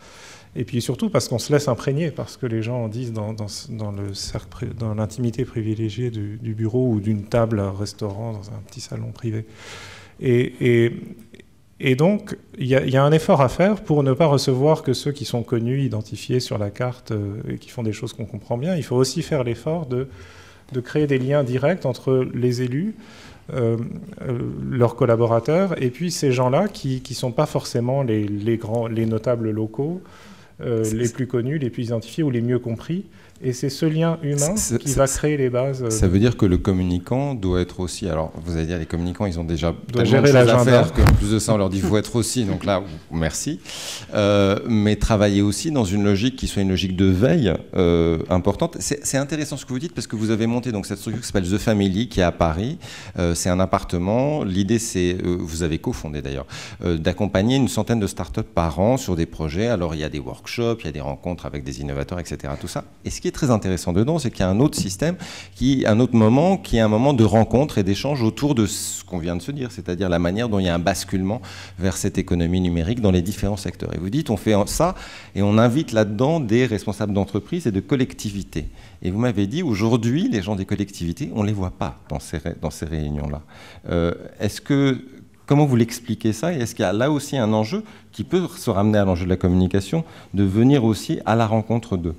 Et puis surtout parce qu'on se laisse imprégner, parce que les gens en disent dans l'intimité privilégiée du bureau ou d'une table à un restaurant, dans un petit salon privé. Et donc, il y a un effort à faire pour ne pas recevoir que ceux qui sont connus, identifiés sur la carte et qui font des choses qu'on comprend bien. Il faut aussi faire l'effort de créer des liens directs entre les élus, leurs collaborateurs, et puis ces gens-là qui ne sont pas forcément les notables locaux, les plus connus, les plus identifiés ou les mieux compris. Et c'est ce lien humain qui va créer les bases. Ça veut dire que le communicant doit être aussi... Alors, vous allez dire, les communicants, ils ont déjà tellement de choses à faire que plus de ça, on leur dit, il faut être aussi. Donc là, merci. Mais travailler aussi dans une logique qui soit une logique de veille importante. C'est intéressant ce que vous dites, parce que vous avez monté donc, cette structure qui s'appelle The Family, qui est à Paris. C'est un appartement. L'idée, c'est, vous avez cofondé d'ailleurs, d'accompagner une centaine de startups par an sur des projets. Alors, il y a des workshops, il y a des rencontres avec des innovateurs, etc. Tout ça. Et ce qui est très intéressant dedans, c'est qu'il y a un autre système, un autre moment, qui est un moment de rencontre et d'échange autour de ce qu'on vient de se dire, c'est-à-dire la manière dont il y a un basculement vers cette économie numérique dans les différents secteurs. Et vous dites, on fait ça et on invite là-dedans des responsables d'entreprise et de collectivités. Et vous m'avez dit, aujourd'hui, les gens des collectivités, on ne les voit pas dans ces réunions-là. Comment vous l'expliquez ça? Et est-ce qu'il y a là aussi un enjeu qui peut se ramener à l'enjeu de la communication, de venir aussi à la rencontre d'eux?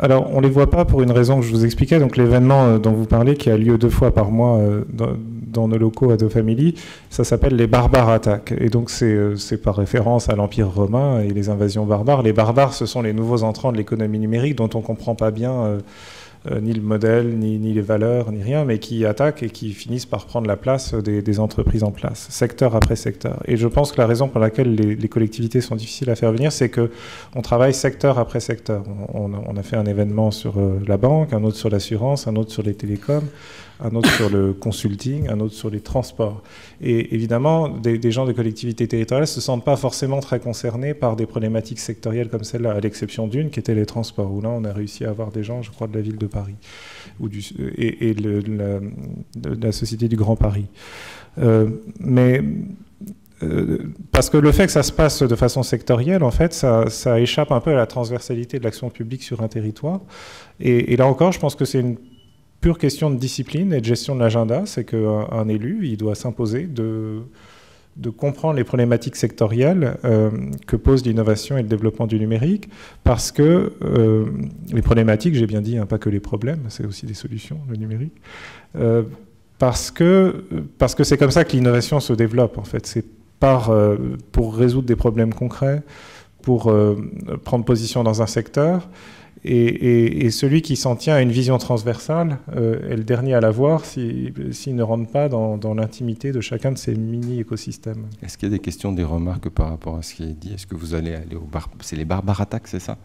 Alors, on ne les voit pas pour une raison que je vous expliquais. Donc, l'événement dont vous parlez, qui a lieu 2 fois par mois dans nos locaux à The Family, ça s'appelle les Barbares Attaques. Et donc, c'est par référence à l'Empire romain et les invasions barbares. Les barbares, ce sont les nouveaux entrants de l'économie numérique dont on ne comprend pas bien ni le modèle, ni les valeurs, ni rien, mais qui attaquent et qui finissent par prendre la place des entreprises en place, secteur après secteur. Et je pense que la raison pour laquelle les collectivités sont difficiles à faire venir, c'est qu'on travaille secteur après secteur. On a fait un événement sur la banque, un autre sur l'assurance, un autre sur les télécoms, un autre sur le consulting, un autre sur les transports. Et évidemment, des gens des collectivités territoriales ne se sentent pas forcément très concernés par des problématiques sectorielles comme celle-là, à l'exception d'une qui était les transports, où là on a réussi à avoir des gens, je crois, de la ville de Paris et de la Société du Grand Paris. Parce que le fait que ça se passe de façon sectorielle, en fait, ça échappe un peu à la transversalité de l'action publique sur un territoire. Et là encore, je pense que c'est une pure question de discipline et de gestion de l'agenda. C'est qu'un élu, il doit s'imposer de comprendre les problématiques sectorielles que pose l'innovation et le développement du numérique, parce que les problématiques, j'ai bien dit, hein, pas que les problèmes, c'est aussi des solutions, le numérique, parce que c'est comme ça que l'innovation se développe, en fait. C'est pour résoudre des problèmes concrets, pour prendre position dans un secteur. Et celui qui s'en tient à une vision transversale est le dernier à la voir s'il ne rentre pas dans l'intimité de chacun de ces mini-écosystèmes. Est-ce qu'il y a des questions, des remarques par rapport à ce qui est dit? Est-ce que vous allez aller au bar? C'est les Barbares Attaques, c'est ça?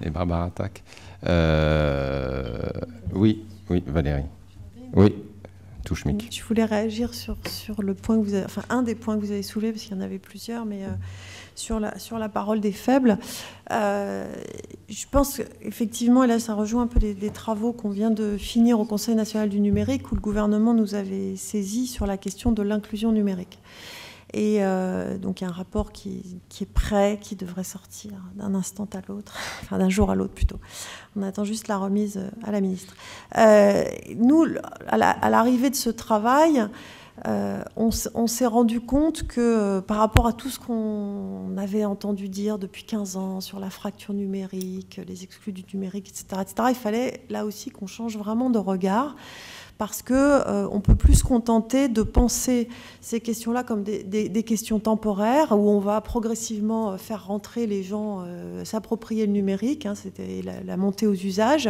Les Barbares Attaques. Oui, Valérie. Oui. Touche mic. Je voulais réagir sur le point que vous avez, enfin un des points que vous avez soulevé, parce qu'il y en avait plusieurs, mais sur la parole des faibles. je pense effectivement, et là ça rejoint un peu des travaux qu'on vient de finir au Conseil national du numérique, où le gouvernement nous avait saisi sur la question de l'inclusion numérique. Et donc il y a un rapport qui est prêt, qui devrait sortir d'un instant à l'autre, enfin d'un jour à l'autre plutôt. On attend juste la remise à la ministre. Nous, à l'arrivée de ce travail, on s'est rendu compte que par rapport à tout ce qu'on avait entendu dire depuis 15 ans sur la fracture numérique, les exclus du numérique, etc., il fallait là aussi qu'on change vraiment de regard, parce qu'on ne peut plus se contenter de penser ces questions-là comme des questions temporaires, où on va progressivement faire rentrer les gens, s'approprier le numérique, hein, c'était la montée aux usages,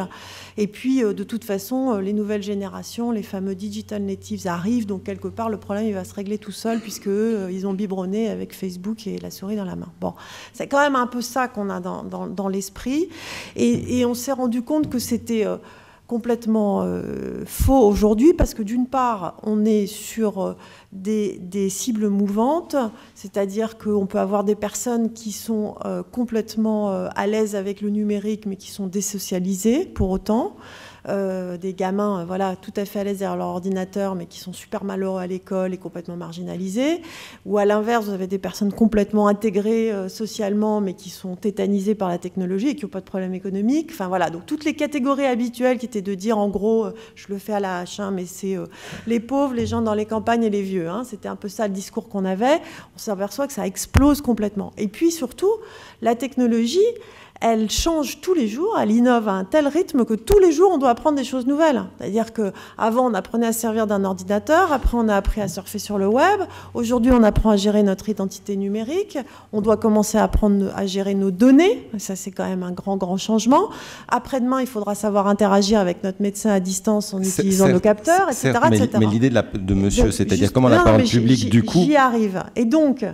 et puis de toute façon, les nouvelles générations, les fameux digital natives arrivent, donc quelque part le problème il va se régler tout seul, puisque ils ont biberonné avec Facebook et la souris dans la main. Bon, c'est quand même un peu ça qu'on a dans l'esprit, et on s'est rendu compte que c'était complètement faux aujourd'hui, parce que d'une part, on est sur des cibles mouvantes, c'est-à-dire qu'on peut avoir des personnes qui sont complètement à l'aise avec le numérique, mais qui sont désocialisées pour autant. Des gamins voilà, tout à fait à l'aise derrière leur ordinateur, mais qui sont super malheureux à l'école et complètement marginalisés. Ou à l'inverse, vous avez des personnes complètement intégrées socialement, mais qui sont tétanisées par la technologie et qui n'ont pas de problème économique. Enfin voilà, donc toutes les catégories habituelles qui étaient de dire, en gros, je le fais à la hache, hein, mais c'est les pauvres, les gens dans les campagnes et les vieux. Hein, c'était un peu ça le discours qu'on avait. On s'aperçoit que ça explose complètement. Et puis surtout, la technologie, elle change tous les jours, elle innove à un tel rythme que tous les jours, on doit apprendre des choses nouvelles. C'est-à-dire qu'avant, on apprenait à servir d'un ordinateur, après, on a appris à surfer sur le web. Aujourd'hui, on apprend à gérer notre identité numérique. On doit commencer à apprendre à gérer nos données. Ça, c'est quand même un grand changement. Après-demain, il faudra savoir interagir avec notre médecin à distance en utilisant nos capteurs, etc. Mais l'idée de monsieur, c'est-à-dire comment la parole publique, du coup... J'y arrive. Et donc,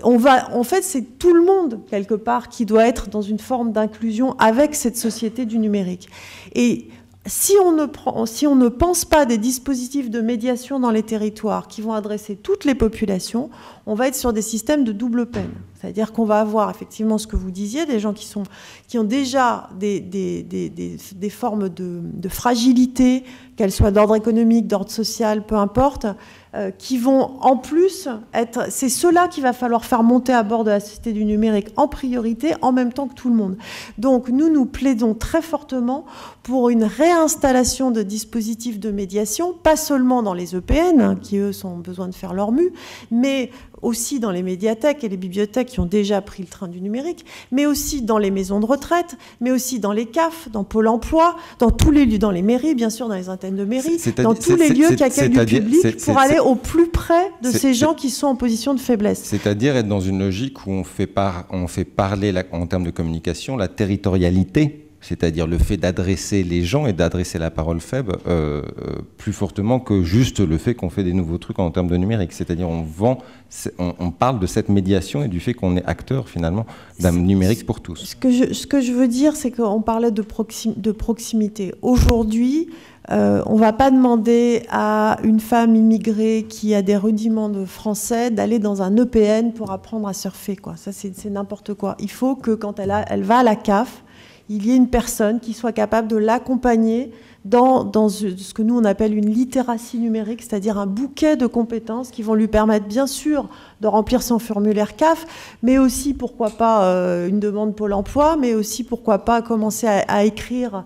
en fait, c'est tout le monde, quelque part, qui doit être dans une forme d'inclusion avec cette société du numérique. Et si on ne pense pas des dispositifs de médiation dans les territoires qui vont adresser toutes les populations, on va être sur des systèmes de double peine. C'est-à-dire qu'on va avoir effectivement ce que vous disiez, des gens qui ont déjà des formes de fragilité, qu'elles soient d'ordre économique, d'ordre social, peu importe, qui vont en plus être... C'est ceux-là qu'il va falloir faire monter à bord de la société du numérique en priorité, en même temps que tout le monde. Donc nous plaidons très fortement pour une réinstallation de dispositifs de médiation, pas seulement dans les EPN, hein, qui eux ont besoin de faire leur mue, mais aussi dans les médiathèques et les bibliothèques qui ont déjà pris le train du numérique, mais aussi dans les maisons de retraite, mais aussi dans les CAF, dans Pôle emploi, dans tous les lieux, dans les mairies, bien sûr, dans les antennes de mairie, dans tous les lieux qui accueillent du public, pour aller au plus près de ces gens qui sont en position de faiblesse. C'est-à-dire être dans une logique où on fait parler, en termes de communication, la territorialité, c'est-à-dire le fait d'adresser les gens et d'adresser la parole faible plus fortement que juste le fait qu'on fait des nouveaux trucs en termes de numérique. C'est-à-dire on parle de cette médiation et du fait qu'on est acteur finalement d'un numérique pour tous. Ce que je veux dire, c'est qu'on parlait de proximité. Aujourd'hui, on ne va pas demander à une femme immigrée qui a des rudiments de français d'aller dans un EPN pour apprendre à surfer, quoi. Ça, c'est n'importe quoi. Il faut que quand elle va à la CAF, il y ait une personne qui soit capable de l'accompagner dans ce que nous on appelle une littératie numérique, c'est-à-dire un bouquet de compétences qui vont lui permettre bien sûr de remplir son formulaire CAF, mais aussi pourquoi pas une demande Pôle emploi, mais aussi pourquoi pas commencer à écrire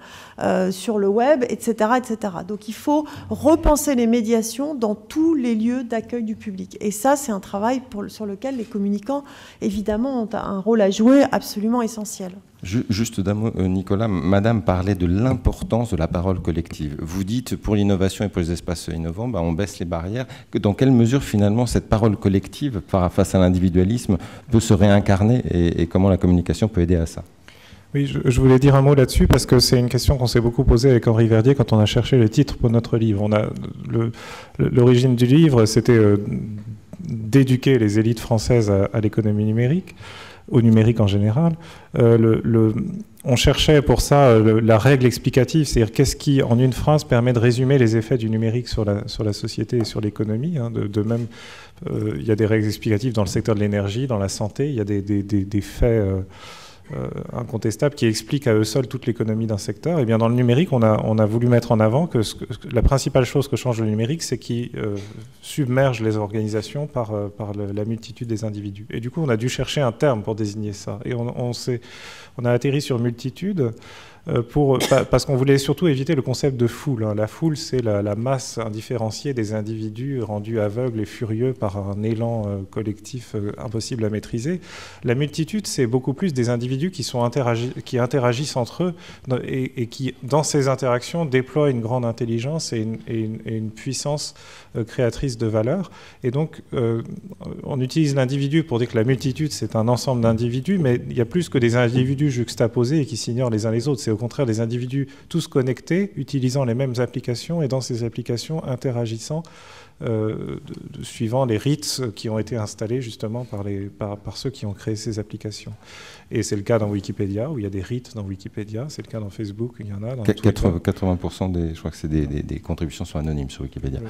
sur le web, etc., etc. Donc il faut repenser les médiations dans tous les lieux d'accueil du public. Et ça, c'est un travail sur lequel les communicants, évidemment, ont un rôle à jouer absolument essentiel. Juste d'un mot, Nicolas, Madame parlait de l'importance de la parole collective. Vous dites, pour l'innovation et pour les espaces innovants, on baisse les barrières. Dans quelle mesure, finalement, cette parole collective, face à l'individualisme, peut se réincarner et comment la communication peut aider à ça ? Oui, je voulais dire un mot là-dessus parce que c'est une question qu'on s'est beaucoup posée avec Henri Verdier quand on a cherché le titre pour notre livre. L'origine du livre, c'était d'éduquer les élites françaises à l'économie numérique, au numérique en général. On cherchait pour ça la règle explicative, c'est-à-dire qu'est-ce qui, en une phrase, permet de résumer les effets du numérique sur la société et sur l'économie. Hein. De même, il y a des règles explicatives dans le secteur de l'énergie, dans la santé, il y a des faits incontestables qui expliquent à eux seuls toute l'économie d'un secteur. Et bien dans le numérique, on a voulu mettre en avant que la principale chose que change le numérique, c'est qu'il submerge les organisations par la multitude des individus. Et du coup, on a dû chercher un terme pour désigner ça. Et on a atterri sur multitude. Parce qu'on voulait surtout éviter le concept de foule. La foule, c'est la masse indifférenciée des individus rendus aveugles et furieux par un élan collectif impossible à maîtriser. La multitude, c'est beaucoup plus des individus qui interagissent entre eux et qui, dans ces interactions, déploient une grande intelligence et une puissance créatrice de valeur. Et donc, on utilise l'individu pour dire que la multitude, c'est un ensemble d'individus, mais il y a plus que des individus juxtaposés et qui s'ignorent les uns les autres. C'est au contraire des individus tous connectés, utilisant les mêmes applications et dans ces applications interagissant suivant les rites qui ont été installés justement par ceux qui ont créé ces applications. Et c'est le cas dans Wikipédia, où il y a des rites dans Wikipédia, c'est le cas dans Facebook, il y en a dans 80% je crois que c'est des contributions sont anonymes sur Wikipédia. Oui.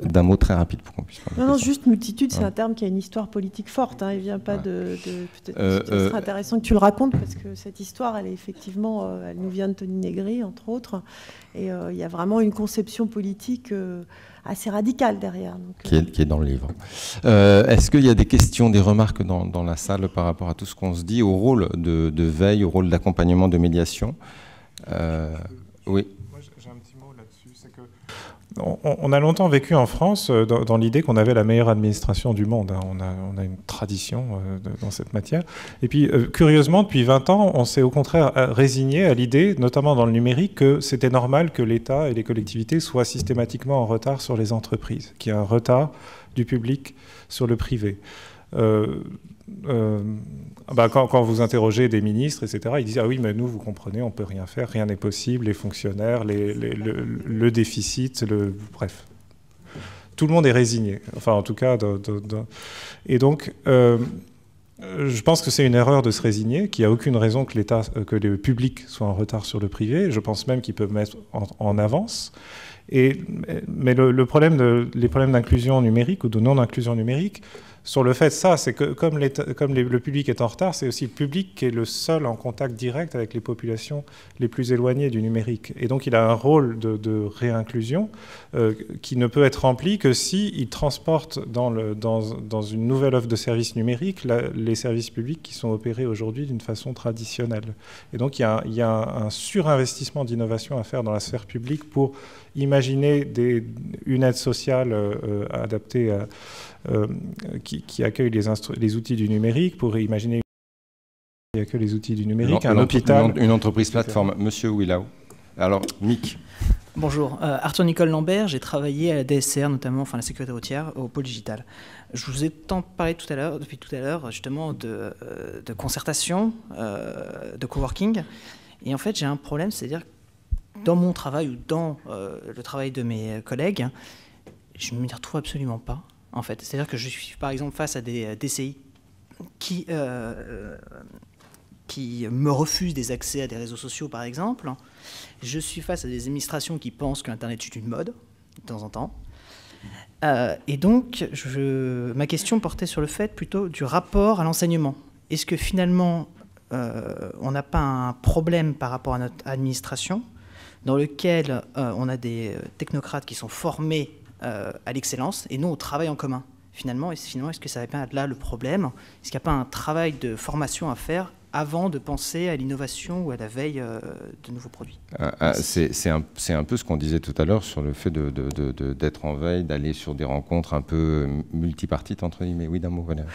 D'un mot très rapide pour qu'on puisse parler. Non, juste multitude, c'est un terme qui a une histoire politique forte. Il ne vient pas peut-être ce serait intéressant que tu le racontes, parce que cette histoire, elle est effectivement, elle nous vient de Tony Negri, entre autres, et il y a vraiment une conception politique assez radicale derrière. Donc, qui est dans le livre. Est-ce qu'il y a des questions, des remarques dans la salle par rapport à tout ce qu'on se dit, au rôle de veille, au rôle d'accompagnement, de médiation? Oui. Moi, j'ai un petit mot là-dessus. C'est que on a longtemps vécu en France dans l'idée qu'on avait la meilleure administration du monde. On a une tradition dans cette matière. Et puis, curieusement, depuis 20 ans, on s'est au contraire résigné à l'idée, notamment dans le numérique, que c'était normal que l'État et les collectivités soient systématiquement en retard sur les entreprises, qu'il y a un retard du public sur le privé. Quand vous interrogez des ministres, etc., ils disent « Ah oui, mais nous, vous comprenez, on ne peut rien faire, rien n'est possible, les fonctionnaires, le déficit, bref. » Tout le monde est résigné. Enfin, en tout cas... Et donc, je pense que c'est une erreur de se résigner, qu'il n'y a aucune raison que le public soit en retard sur le privé. Je pense même qu'ils peuvent mettre en avance. Mais les problèmes d'inclusion numérique ou de non-inclusion numérique, sur le fait, c'est que comme le public est en retard, c'est aussi le public qui est le seul en contact direct avec les populations les plus éloignées du numérique. Et donc il a un rôle de réinclusion qui ne peut être rempli que s'il transporte dans une nouvelle offre de services numériques les services publics qui sont opérés aujourd'hui d'une façon traditionnelle. Et donc il y a un surinvestissement d'innovation à faire dans la sphère publique pour imaginer une aide sociale adaptée qui accueille les outils du numérique, pour imaginer qui accueille les outils du numérique, un hôpital... Une entreprise plateforme. Monsieur Willow. Alors, Mick. Bonjour, Arthur-Nicole Lambert, j'ai travaillé à la DSR, notamment, enfin la sécurité routière, au pôle digital. Je vous ai tant parlé depuis tout à l'heure, justement, de concertation, de coworking. Et en fait, j'ai un problème, c'est-à-dire dans mon travail ou dans le travail de mes collègues, je ne m'y retrouve absolument pas. En fait, c'est-à-dire que je suis par exemple face à des DCI qui me refusent des accès à des réseaux sociaux, par exemple. Je suis face à des administrations qui pensent que l'Internet est une mode, de temps en temps. Et donc, ma question portait sur le fait plutôt du rapport à l'enseignement. Est-ce que finalement, on n'a pas un problème par rapport à notre administration, dans lequel on a des technocrates qui sont formés à l'excellence, et nous, on travaille en commun. Finalement, est-ce que ça va pas être là le problème? Est-ce qu'il n'y a pas un travail de formation à faire avant de penser à l'innovation ou à la veille de nouveaux produits? C'est un peu ce qu'on disait tout à l'heure sur le fait d'être en veille, d'aller sur des rencontres un peu multipartites, entre guillemets. Oui, d'un mot, Valérie.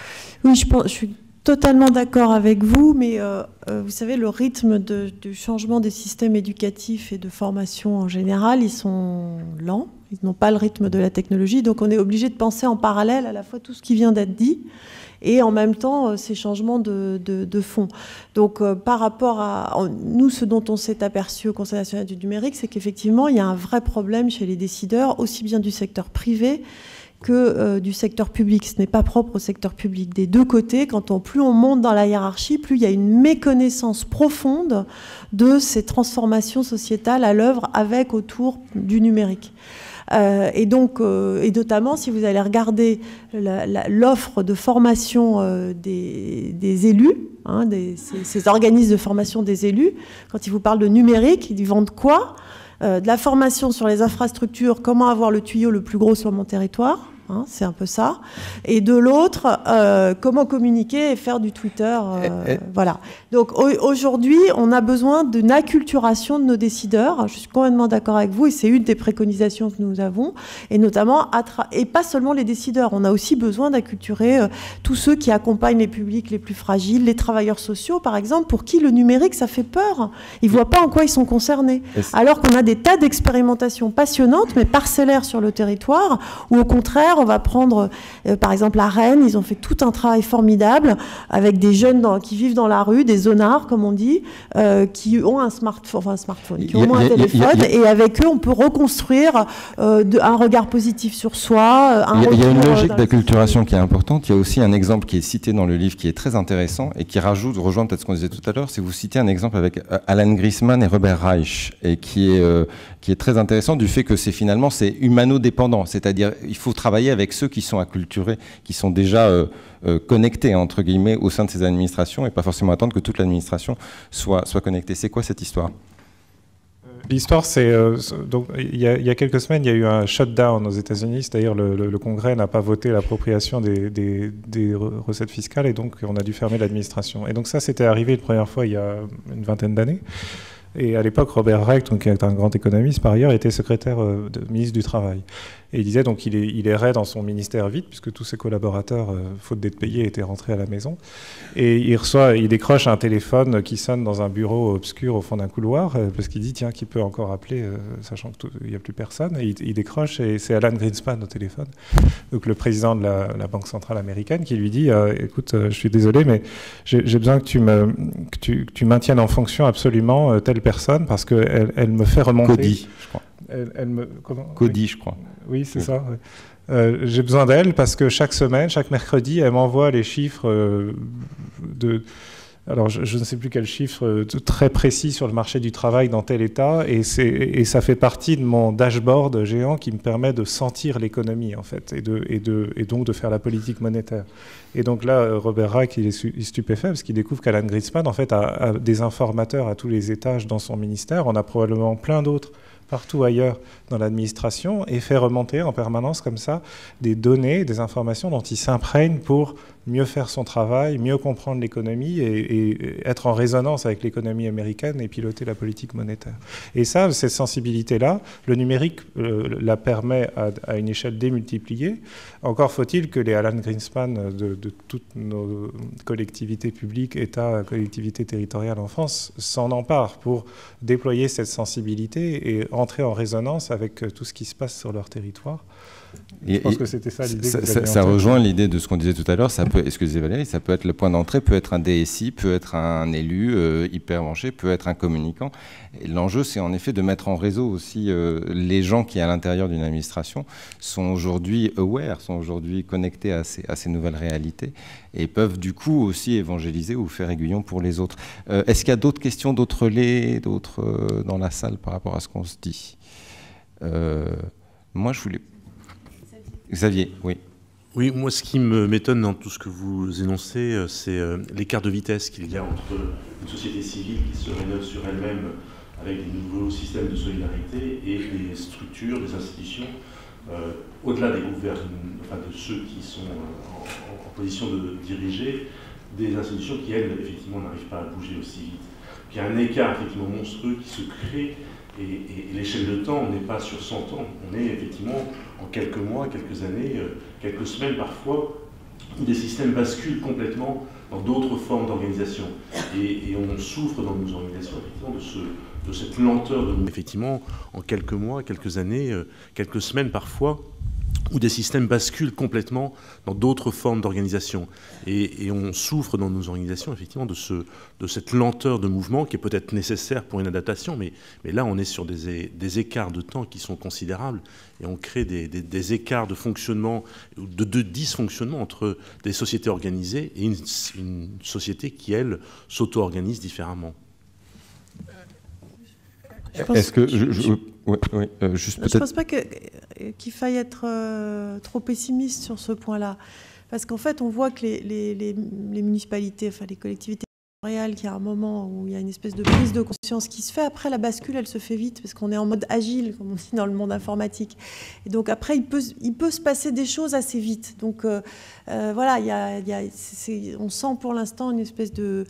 Oui, je suis totalement d'accord avec vous, mais vous savez, le rythme du changement des systèmes éducatifs et de formation en général, ils sont lents. Ils n'ont pas le rythme de la technologie, donc on est obligé de penser en parallèle à la fois tout ce qui vient d'être dit et en même temps ces changements de fond. Donc par rapport à nous, ce dont on s'est aperçu au Conseil national du numérique, c'est qu'effectivement, il y a un vrai problème chez les décideurs, aussi bien du secteur privé que du secteur public. Ce n'est pas propre au secteur public. Des deux côtés, plus on monte dans la hiérarchie, plus il y a une méconnaissance profonde de ces transformations sociétales à l'œuvre autour du numérique. Et notamment, si vous allez regarder l'offre de formation des élus, ces organismes de formation des élus, quand ils vous parlent de numérique, ils vendent quoi ? De la formation sur les infrastructures, comment avoir le tuyau le plus gros sur mon territoire, c'est un peu ça. Et de l'autre, comment communiquer et faire du Twitter. Voilà. Donc aujourd'hui, on a besoin d'une acculturation de nos décideurs. Je suis complètement d'accord avec vous et c'est une des préconisations que nous avons. Et notamment, et pas seulement les décideurs. On a aussi besoin d'acculturer tous ceux qui accompagnent les publics les plus fragiles, les travailleurs sociaux, par exemple, pour qui le numérique, ça fait peur. Ils ne voient pas en quoi ils sont concernés. Alors qu'on a des tas d'expérimentations passionnantes, mais parcellaires sur le territoire, où au contraire, on va prendre, par exemple, à Rennes, ils ont fait tout un travail formidable avec des jeunes qui vivent dans la rue, des zonards, comme on dit, qui ont un smartphone, qui ont au moins un téléphone, et avec eux, on peut reconstruire un regard positif sur soi. Il y a une logique d'acculturation qui est importante. Il y a aussi un exemple qui est cité dans le livre qui est très intéressant et qui rejoint peut-être ce qu'on disait tout à l'heure, c'est que vous citez un exemple avec Alan Grisman et Robert Reich, et qui est très intéressant du fait que c'est humano-dépendant, c'est-à-dire il faut travailler avec ceux qui sont acculturés, qui sont déjà connectés, entre guillemets, au sein de ces administrations, et pas forcément attendre que toute l'administration soit connectée. C'est quoi cette histoire ? L'histoire, c'est donc il y a quelques semaines, il y a eu un shutdown aux États-Unis, c'est-à-dire le Congrès n'a pas voté l'appropriation des recettes fiscales, et donc on a dû fermer l'administration. Et donc ça, c'était arrivé une première fois il y a une vingtaine d'années. Et à l'époque, Robert Reich, qui est un grand économiste par ailleurs, était secrétaire ministre du Travail. Et il disait donc il errait dans son ministère vite, puisque tous ses collaborateurs, faute d'être payés, étaient rentrés à la maison. Et il décroche un téléphone qui sonne dans un bureau obscur au fond d'un couloir, parce qu'il dit, tiens, qui peut encore appeler, sachant qu'il n'y a plus personne. Et il décroche, et c'est Alan Greenspan au téléphone, donc le président de la Banque centrale américaine, qui lui dit, écoute, je suis désolé, mais j'ai besoin que tu maintiennes en fonction absolument telle personne, parce qu'elle me fait remonter... Cody, je crois. Cody, je crois. Oui, c'est ça. Ouais. J'ai besoin d'elle parce que chaque semaine, chaque mercredi, elle m'envoie les chiffres alors, je ne sais plus quel chiffre très précis sur le marché du travail dans tel État, et ça fait partie de mon dashboard géant qui me permet de sentir l'économie, en fait, et donc de faire la politique monétaire. Et donc là, Robert Reich, il est stupéfait parce qu'il découvre qu'Alan Greenspan, en fait, a des informateurs à tous les étages dans son ministère. On a probablement plein d'autres partout ailleurs dans l'administration, et fait remonter en permanence comme ça des données, des informations dont il s'imprègne pour mieux faire son travail, mieux comprendre l'économie et être en résonance avec l'économie américaine et piloter la politique monétaire. Et ça, cette sensibilité-là, le numérique la permet à une échelle démultipliée. Encore faut-il que les Alan Greenspan de toutes nos collectivités publiques, États, collectivités territoriales en France s'en emparent pour déployer cette sensibilité et entrer en résonance avec tout ce qui se passe sur leur territoire. Je pense que c'était ça l'idée. Ça rejoint l'idée de ce qu'on disait tout à l'heure. Ça peut, excusez Valérie, ça peut être le point d'entrée, peut être un DSI, peut être un élu hyper branché, peut être un communicant. L'enjeu, c'est en effet de mettre en réseau aussi les gens qui, à l'intérieur d'une administration, sont aujourd'hui aware, sont aujourd'hui connectés à ces nouvelles réalités et peuvent du coup aussi évangéliser ou faire aiguillon pour les autres. Est-ce qu'il y a d'autres questions, d'autres relais, d'autres dans la salle par rapport à ce qu'on se dit ? Moi, je voulais... Xavier, oui. Oui, moi, ce qui m'étonne dans tout ce que vous énoncez, c'est l'écart de vitesse qu'il y a entre une société civile qui se rénove sur elle-même avec des nouveaux systèmes de solidarité et des structures, des institutions, au-delà des gouvernements, enfin de ceux qui sont en position de diriger, des institutions qui, elles, effectivement, n'arrivent pas à bouger aussi vite. Il y a un écart, effectivement, monstrueux qui se crée. Et l'échelle de temps, on n'est pas sur 100 ans, on est effectivement en quelques mois, quelques années, quelques semaines parfois, où des systèmes basculent complètement dans d'autres formes d'organisation. Et on souffre dans nos organisations effectivement de cette lenteur. Effectivement, en quelques mois, quelques années, quelques semaines parfois, où des systèmes basculent complètement dans d'autres formes d'organisation. Et on souffre dans nos organisations, effectivement, de cette lenteur de mouvement qui est peut-être nécessaire pour une adaptation, mais là, on est sur des écarts de temps qui sont considérables, et on crée des écarts de fonctionnement, de dysfonctionnement entre des sociétés organisées et une société qui, elle, s'auto-organise différemment. Est-ce que... Je ne pense pas qu'il faille être trop pessimiste sur ce point-là. Parce qu'en fait, on voit que les municipalités, enfin les collectivités territoriales, qu'il y a un moment où il y a une espèce de prise de conscience qui se fait. Après, la bascule, elle se fait vite, parce qu'on est en mode agile, comme on dit dans le monde informatique. Et donc après, il peut se passer des choses assez vite. Donc voilà, on sent pour l'instant une espèce de...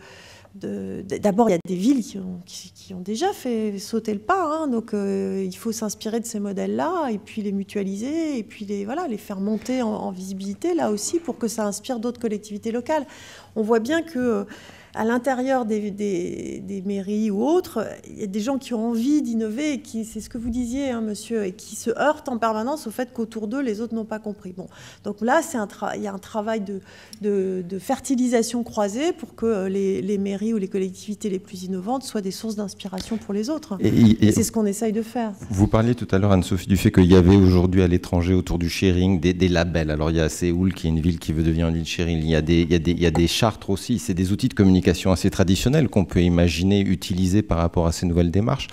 D'abord, il y a des villes qui ont déjà fait sauter le pas, hein, donc il faut s'inspirer de ces modèles-là et puis les mutualiser et puis les faire monter en visibilité là aussi pour que ça inspire d'autres collectivités locales. On voit bien que à l'intérieur des mairies ou autres, il y a des gens qui ont envie d'innover et qui, c'est ce que vous disiez, hein, monsieur, et qui se heurtent en permanence au fait qu'autour d'eux, les autres n'ont pas compris. Bon, donc là, il y a un travail de fertilisation croisée pour que les mairies ou les collectivités les plus innovantes soient des sources d'inspiration pour les autres. Et c'est ce qu'on essaye de faire. Vous parliez tout à l'heure, Anne-Sophie, du fait qu'il y avait aujourd'hui à l'étranger, autour du sharing, des labels. Alors, il y a Séoul, qui est une ville qui veut devenir une ville sharing. Il y a des chartres aussi. C'est des outils de communication assez traditionnels qu'on peut imaginer utiliser par rapport à ces nouvelles démarches.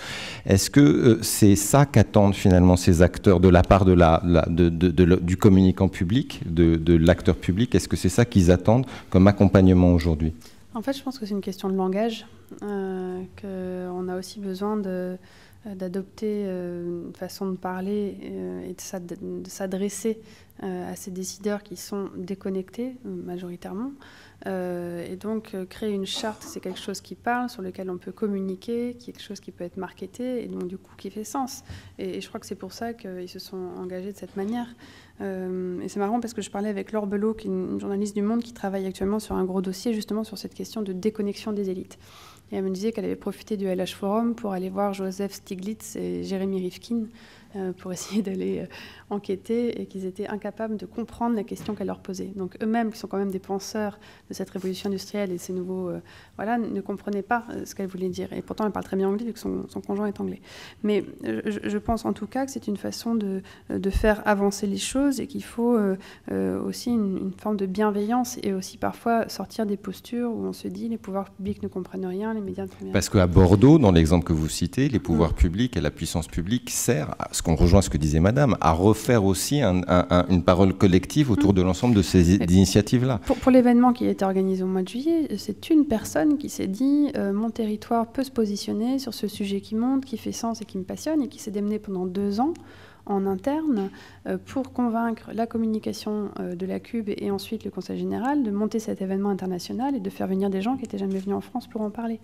Est-ce que c'est ça qu'attendent finalement ces acteurs de la part du communicant public, de l'acteur public? Est-ce que c'est ça qu'ils attendent comme accompagnement aujourd'hui? En fait, je pense que c'est une question de langage, qu'on a aussi besoin d'adopter une façon de parler et de s'adresser à ces décideurs qui sont déconnectés majoritairement. Et donc, créer une charte, c'est quelque chose qui parle, sur lequel on peut communiquer, quelque chose qui peut être marketé, et donc du coup qui fait sens. Et je crois que c'est pour ça qu'ils se sont engagés de cette manière. Et c'est marrant parce que je parlais avec Laure Belot, qui est une journaliste du Monde, qui travaille actuellement sur un gros dossier justement sur cette question de déconnexion des élites. Et elle me disait qu'elle avait profité du LH Forum pour aller voir Joseph Stiglitz et Jérémy Rifkin pour essayer d'aller enquêter, et qu'ils étaient incapables de comprendre la question qu'elle leur posait. Donc eux-mêmes, qui sont quand même des penseurs de cette révolution industrielle et ces nouveaux... ne comprenaient pas ce qu'elle voulait dire. Et pourtant, elle parle très bien anglais, vu que son conjoint est anglais. Mais je pense en tout cas que c'est une façon de faire avancer les choses, et qu'il faut aussi une forme de bienveillance, et aussi parfois sortir des postures où on se dit les pouvoirs publics ne comprennent rien, les médias ne comprennent rien. Parce qu'à Bordeaux, dans l'exemple que vous citez, les pouvoirs publics et la puissance publique servent, ce qu'on rejoint ce que disait Madame, à refaire aussi une parole collective autour de l'ensemble de ces initiatives-là. Pour l'événement qui a été organisé au mois de juillet, c'est une personne qui s'est dit mon territoire peut se positionner sur ce sujet qui monte, qui fait sens et qui me passionne, et qui s'est démené pendant 2 ans en interne pour convaincre la communication de la CUB et ensuite le Conseil général de monter cet événement international et de faire venir des gens qui n'étaient jamais venus en France pour en parler.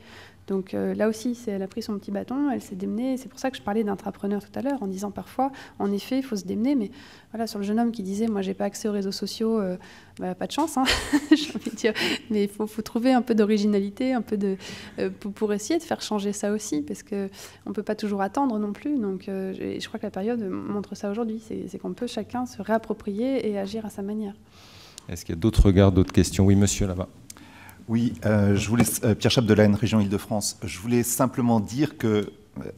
Donc là aussi, elle a pris son petit bâton, elle s'est démenée. C'est pour ça que je parlais d'intrapreneurs tout à l'heure, en disant parfois, en effet, il faut se démener. Mais voilà, sur le jeune homme qui disait, moi, j'ai pas accès aux réseaux sociaux, pas de chance, hein, j'ai envie de dire. Mais il faut trouver un peu d'originalité, un peu pour essayer de faire changer ça aussi, parce qu'on peut pas toujours attendre non plus. Donc je crois que la période montre ça aujourd'hui, c'est qu'on peut chacun se réapproprier et agir à sa manière. Est-ce qu'il y a d'autres regards, d'autres questions? Oui, monsieur, là-bas. Oui, je voulais, Pierre Chapdelaine, région Île-de-France. Je voulais simplement dire que,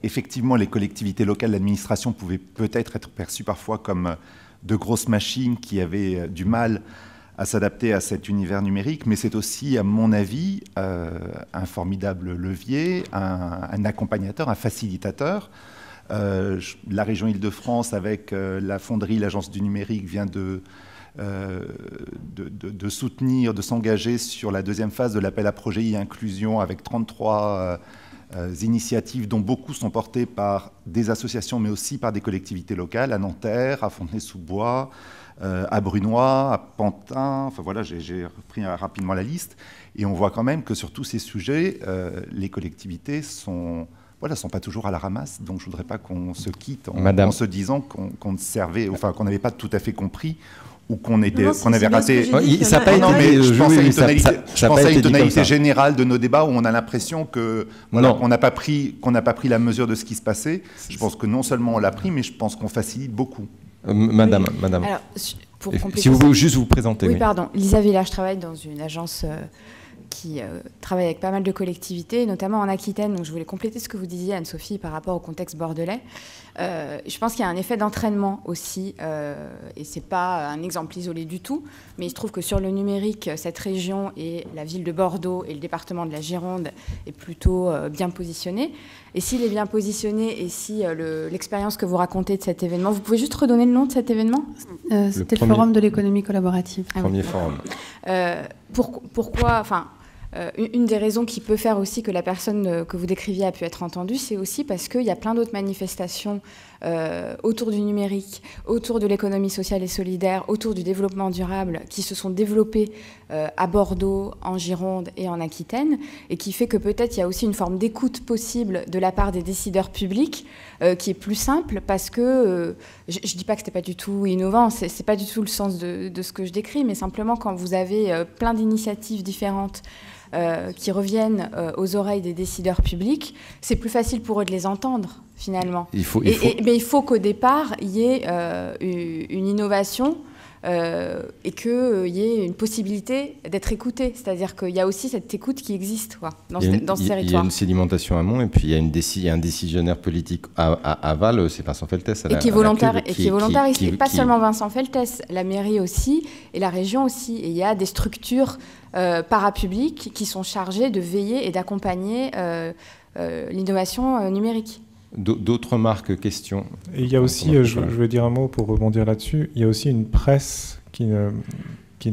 effectivement, les collectivités locales, l'administration pouvait peut-être être perçue parfois comme de grosses machines qui avaient du mal à s'adapter à cet univers numérique, mais c'est aussi, à mon avis, un formidable levier, un accompagnateur, un facilitateur. La région Île-de-France, avec la fonderie, l'agence du numérique, vient de soutenir, de s'engager sur la 2e phase de l'appel à projet e-inclusion, avec 33 initiatives dont beaucoup sont portées par des associations mais aussi par des collectivités locales, à Nanterre, à Fontenay-sous-Bois, à Brunois, à Pantin, enfin voilà, j'ai repris rapidement la liste, et on voit quand même que sur tous ces sujets, les collectivités sont pas toujours à la ramasse, donc je ne voudrais pas qu'on se quitte en se disant qu'on servait, enfin qu'on n'avait pas tout à fait ou qu'on avait raté. Ça n'a pas été. Mais je pense à une tonalité générale de nos débats où on a l'impression que qu'on n'a pas pris la mesure de ce qui se passait. Je pense que non seulement on l'a pris, mais je pense qu'on facilite beaucoup. Madame. Alors, pour si vous voulez juste vous présenter. Oui, pardon. Lisa Villard, je travaille dans une agence qui travaille avec pas mal de collectivités, notamment en Aquitaine. Donc je voulais compléter ce que vous disiez, Anne-Sophie, par rapport au contexte bordelais. Je pense qu'il y a un effet d'entraînement aussi, et c'est pas un exemple isolé du tout, mais il se trouve que sur le numérique, cette région et la ville de Bordeaux et le département de la Gironde est plutôt bien positionné. Et s'il est bien positionné, et si l'expérience que vous racontez de cet événement, vous pouvez juste redonner le nom de cet événement ? C'était le Forum de l'économie collaborative. Premier forum. Pourquoi, enfin, une des raisons qui peut faire aussi que la personne que vous décriviez a pu être entendue, c'est aussi parce qu'il y a plein d'autres manifestations autour du numérique, autour de l'économie sociale et solidaire, autour du développement durable, qui se sont développées à Bordeaux, en Gironde et en Aquitaine, et qui fait que peut-être il y a aussi une forme d'écoute possible de la part des décideurs publics qui est plus simple, parce que, je ne dis pas que ce n'était pas du tout innovant, ce n'est pas du tout le sens de ce que je décris, mais simplement quand vous avez plein d'initiatives différentes qui reviennent aux oreilles des décideurs publics, c'est plus facile pour eux de les entendre, finalement. Mais il faut qu'au départ, il y ait une innovation et qu'il y ait une possibilité d'être écouté. C'est-à-dire qu'il y a aussi cette écoute qui existe dans ce territoire. Il y a une sédimentation amont, et puis il y a un décisionnaire politique aval, c'est Vincent Feltès. Et qui est volontaire. Et pas seulement Vincent Feltès, la mairie aussi, et la région aussi. Et il y a des structures parapubliques qui sont chargées de veiller et d'accompagner l'innovation numérique. D'autres remarques, questions? Et il y a aussi, je veux dire un mot pour rebondir là-dessus, il y a aussi une presse qui ne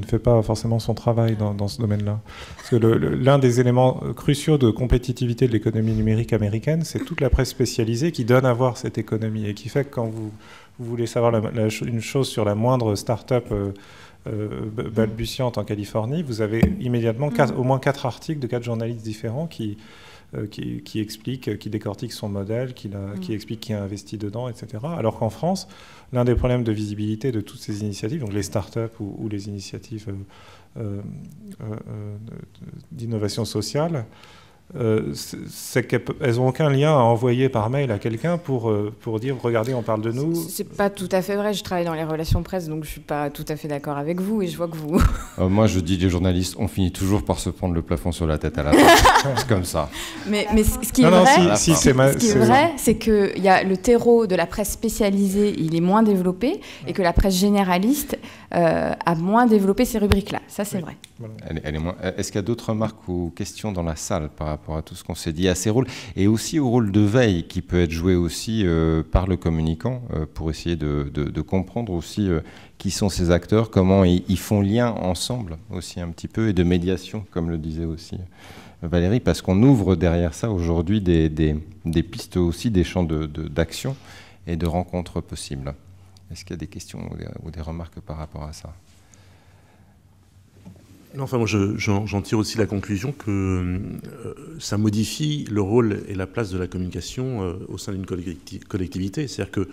fait pas forcément son travail dans ce domaine-là. Parce que l'un des éléments cruciaux de compétitivité de l'économie numérique américaine, c'est toute la presse spécialisée qui donne à voir cette économie, et qui fait que quand vous voulez savoir une chose sur la moindre start-up balbutiante en Californie, vous avez immédiatement au moins 4 articles de 4 journalistes différents qui explique, qui décortique son modèle, qui explique qui a investi dedans, etc. Alors qu'en France, l'un des problèmes de visibilité de toutes ces initiatives, donc les startups ou les initiatives d'innovation sociale, c'est qu'elles n'ont aucun lien à envoyer par mail à quelqu'un pour dire « regardez, on parle de nous ». C'est pas tout à fait vrai. Je travaille dans les relations presse, donc je suis pas tout à fait d'accord avec vous, et je vois que vous... moi, je dis les journalistes, on finit toujours par se prendre le plafond sur la tête à la fin. C'est comme ça. Mais ce qui est vrai, c'est que y a le terreau de la presse spécialisée, il est moins développé, et que la presse généraliste a moins développé ces rubriques-là. Ça, c'est vrai. Elle est moins... Est-ce qu'il y a d'autres remarques ou questions dans la salle par rapport à tout ce qu'on s'est dit, à ces rôles, et aussi au rôle de veille qui peut être joué aussi par le communicant pour essayer de comprendre aussi qui sont ces acteurs, comment ils font lien ensemble aussi un petit peu, et de médiation, comme le disait aussi Valérie, parce qu'on ouvre derrière ça aujourd'hui des pistes aussi, des champs d'action et de rencontres possibles. Est-ce qu'il y a des questions ou des remarques par rapport à ça? Non, enfin, moi, j'en tire aussi la conclusion que ça modifie le rôle et la place de la communication au sein d'une collectivité. C'est-à-dire que,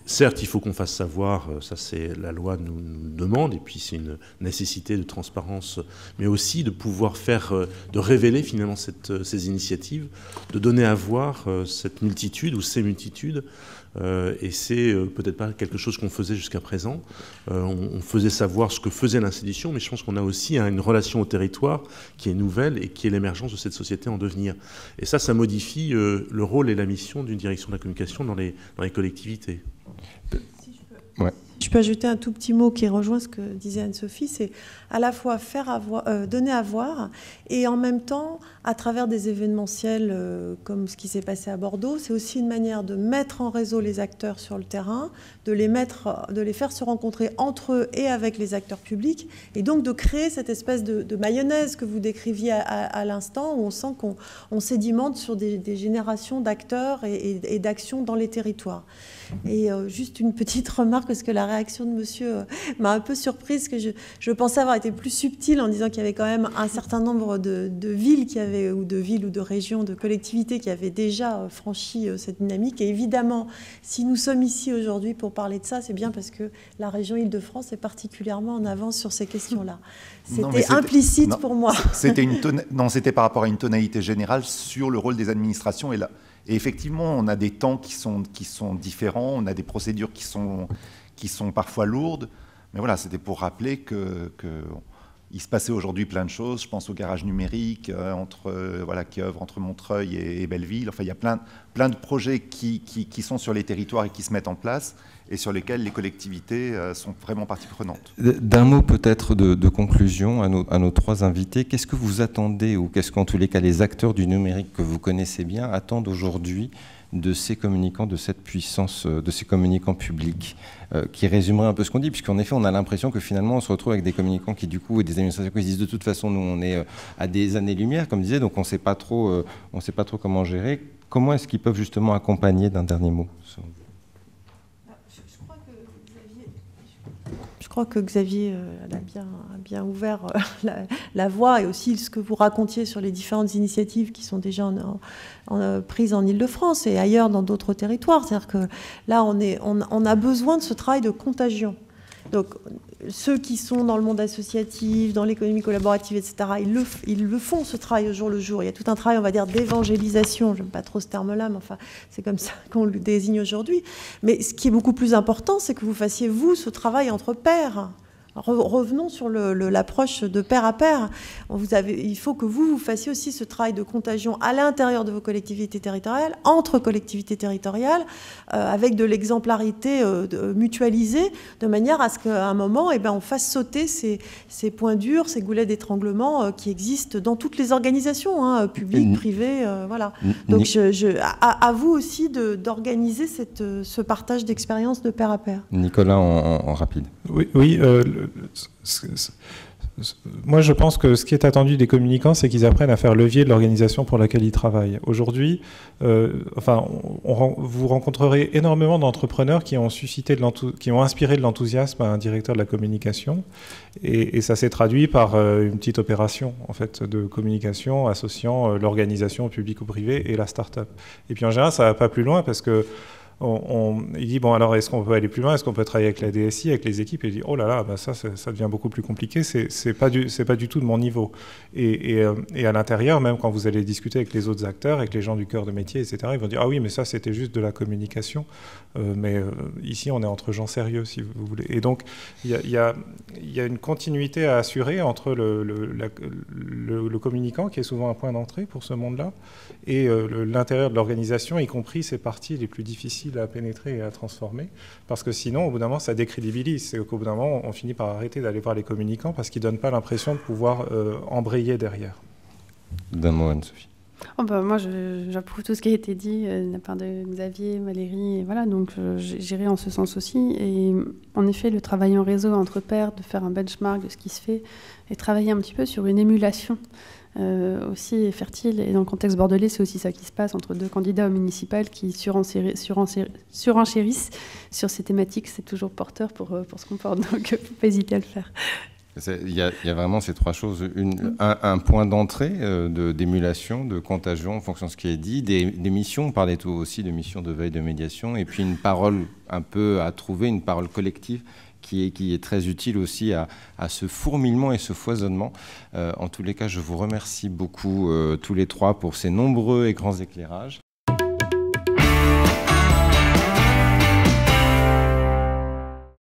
certes, il faut qu'on fasse savoir, ça c'est la loi nous demande, et puis c'est une nécessité de transparence, mais aussi de pouvoir de révéler finalement ces initiatives, de donner à voir cette multitude ou ces multitudes. Et c'est peut-être pas quelque chose qu'on faisait jusqu'à présent. On faisait savoir ce que faisait l'institution, mais je pense qu'on a aussi une relation au territoire qui est nouvelle et qui est l'émergence de cette société en devenir. Et ça modifie le rôle et la mission d'une direction de la communication dans les collectivités. Si je peux ajouter un tout petit mot qui rejoint ce que disait Anne-Sophie, c'est à la fois donner à voir, et en même temps, à travers des événementiels comme ce qui s'est passé à Bordeaux, c'est aussi une manière de mettre en réseau les acteurs sur le terrain, de les faire se rencontrer entre eux et avec les acteurs publics, et donc de créer cette espèce de mayonnaise que vous décriviez à l'instant, où on sent qu'on sédimente sur des générations d'acteurs et d'actions dans les territoires. Et juste une petite remarque, parce que la réaction de monsieur m'a un peu surprise, que je pensais avoir été plus subtile en disant qu'il y avait quand même un certain nombre de villes ou de régions, de collectivités qui avaient déjà franchi cette dynamique. Et évidemment, si nous sommes ici aujourd'hui pour parler de ça, c'est bien parce que la région Île-de-France est particulièrement en avance sur ces questions-là. C'était implicite pour moi. C'était par rapport à une tonalité générale sur le rôle des administrations Et effectivement, on a des temps qui sont différents, on a des procédures qui sont parfois lourdes. Mais voilà, c'était pour rappeler qu'il se passait aujourd'hui plein de choses. Je pense au garage numérique qui œuvre entre Montreuil et Belleville. Enfin, il y a plein de projets qui sont sur les territoires et qui se mettent en place et sur lesquels les collectivités sont vraiment partie prenante. D'un mot peut-être de conclusion à nos trois invités, qu'est-ce que vous attendez, ou qu'est-ce qu'en tous les cas les acteurs du numérique que vous connaissez bien attendent aujourd'hui de ces communicants, de cette puissance, de ces communicants publics, qui résumeraient un peu ce qu'on dit, puisqu'en effet on a l'impression que finalement on se retrouve avec des communicants qui du coup, et des administrations qui se disent de toute façon nous on est à des années-lumière, comme disait, donc on ne sait pas trop comment gérer. Comment est-ce qu'ils peuvent justement accompagner, d'un dernier mot? Je crois que Xavier a bien ouvert la voie, et aussi ce que vous racontiez sur les différentes initiatives qui sont déjà prises en Île-de-France et ailleurs dans d'autres territoires. C'est-à-dire que là, on a besoin de ce travail de contagion. Donc, ceux qui sont dans le monde associatif, dans l'économie collaborative, etc., ils le font, ce travail au jour le jour. Il y a tout un travail, on va dire, d'évangélisation. Je n'aime pas trop ce terme-là, mais enfin, c'est comme ça qu'on le désigne aujourd'hui. Mais ce qui est beaucoup plus important, c'est que vous fassiez, vous, ce travail entre pairs. Revenons sur l'approche de pair à pair. Il faut que vous fassiez aussi ce travail de contagion à l'intérieur de vos collectivités territoriales, entre collectivités territoriales, avec de l'exemplarité mutualisée, de manière à ce qu'à un moment, on fasse sauter ces points durs, ces goulets d'étranglement qui existent dans toutes les organisations, publiques, privées. Voilà. Donc à vous aussi d'organiser ce partage d'expériences de pair à pair. Nicolas, en rapide. Oui. Moi, je pense que ce qui est attendu des communicants, c'est qu'ils apprennent à faire levier de l'organisation pour laquelle ils travaillent. Aujourd'hui, vous rencontrerez énormément d'entrepreneurs qui ont inspiré de l'enthousiasme à un directeur de la communication, et ça s'est traduit par une petite opération en fait de communication associant l'organisation au public ou privé et la start-up. Et puis en général, ça va pas plus loin parce que il dit, bon, alors est-ce qu'on peut aller plus loin? Est-ce qu'on peut travailler avec la DSI, avec les équipes? Et il dit, oh là là, ça devient beaucoup plus compliqué, c'est pas du tout de mon niveau. Et à l'intérieur, même quand vous allez discuter avec les autres acteurs, avec les gens du cœur de métier, etc., ils vont dire, ah oui, mais ça, c'était juste de la communication. Mais ici, on est entre gens sérieux, si vous voulez. Et donc, il y a une continuité à assurer entre le communicant, qui est souvent un point d'entrée pour ce monde-là, et l'intérieur de l'organisation, y compris ses parties les plus difficiles à pénétrer et à transformer, parce que sinon, au bout d'un moment, ça décrédibilise. C'est qu'au bout d'un moment, on finit par arrêter d'aller voir les communicants parce qu'ils ne donnent pas l'impression de pouvoir embrayer derrière. D'un mot, Anne-Sophie. Moi, j'approuve tout ce qui a été dit de la part de Xavier, Valérie, et voilà, donc j'irai en ce sens aussi. Et en effet, le travail en réseau entre pairs, de faire un benchmark de ce qui se fait, et travailler un petit peu sur une émulation aussi fertile. Et dans le contexte bordelais, c'est aussi ça qui se passe entre deux candidats au municipal qui surenchérissent sur ces thématiques. C'est toujours porteur pour ce qu'on porte, donc il ne faut pas hésiter à le faire. Il y a vraiment ces trois choses. Un point d'entrée d'émulation, de contagion, en fonction de ce qui est dit, des missions, on parlait aussi de missions de veille, de médiation, et puis une parole un peu à trouver, une parole collective qui est très utile aussi à ce fourmillement et ce foisonnement. En tous les cas, je vous remercie beaucoup tous les trois pour ces nombreux et grands éclairages.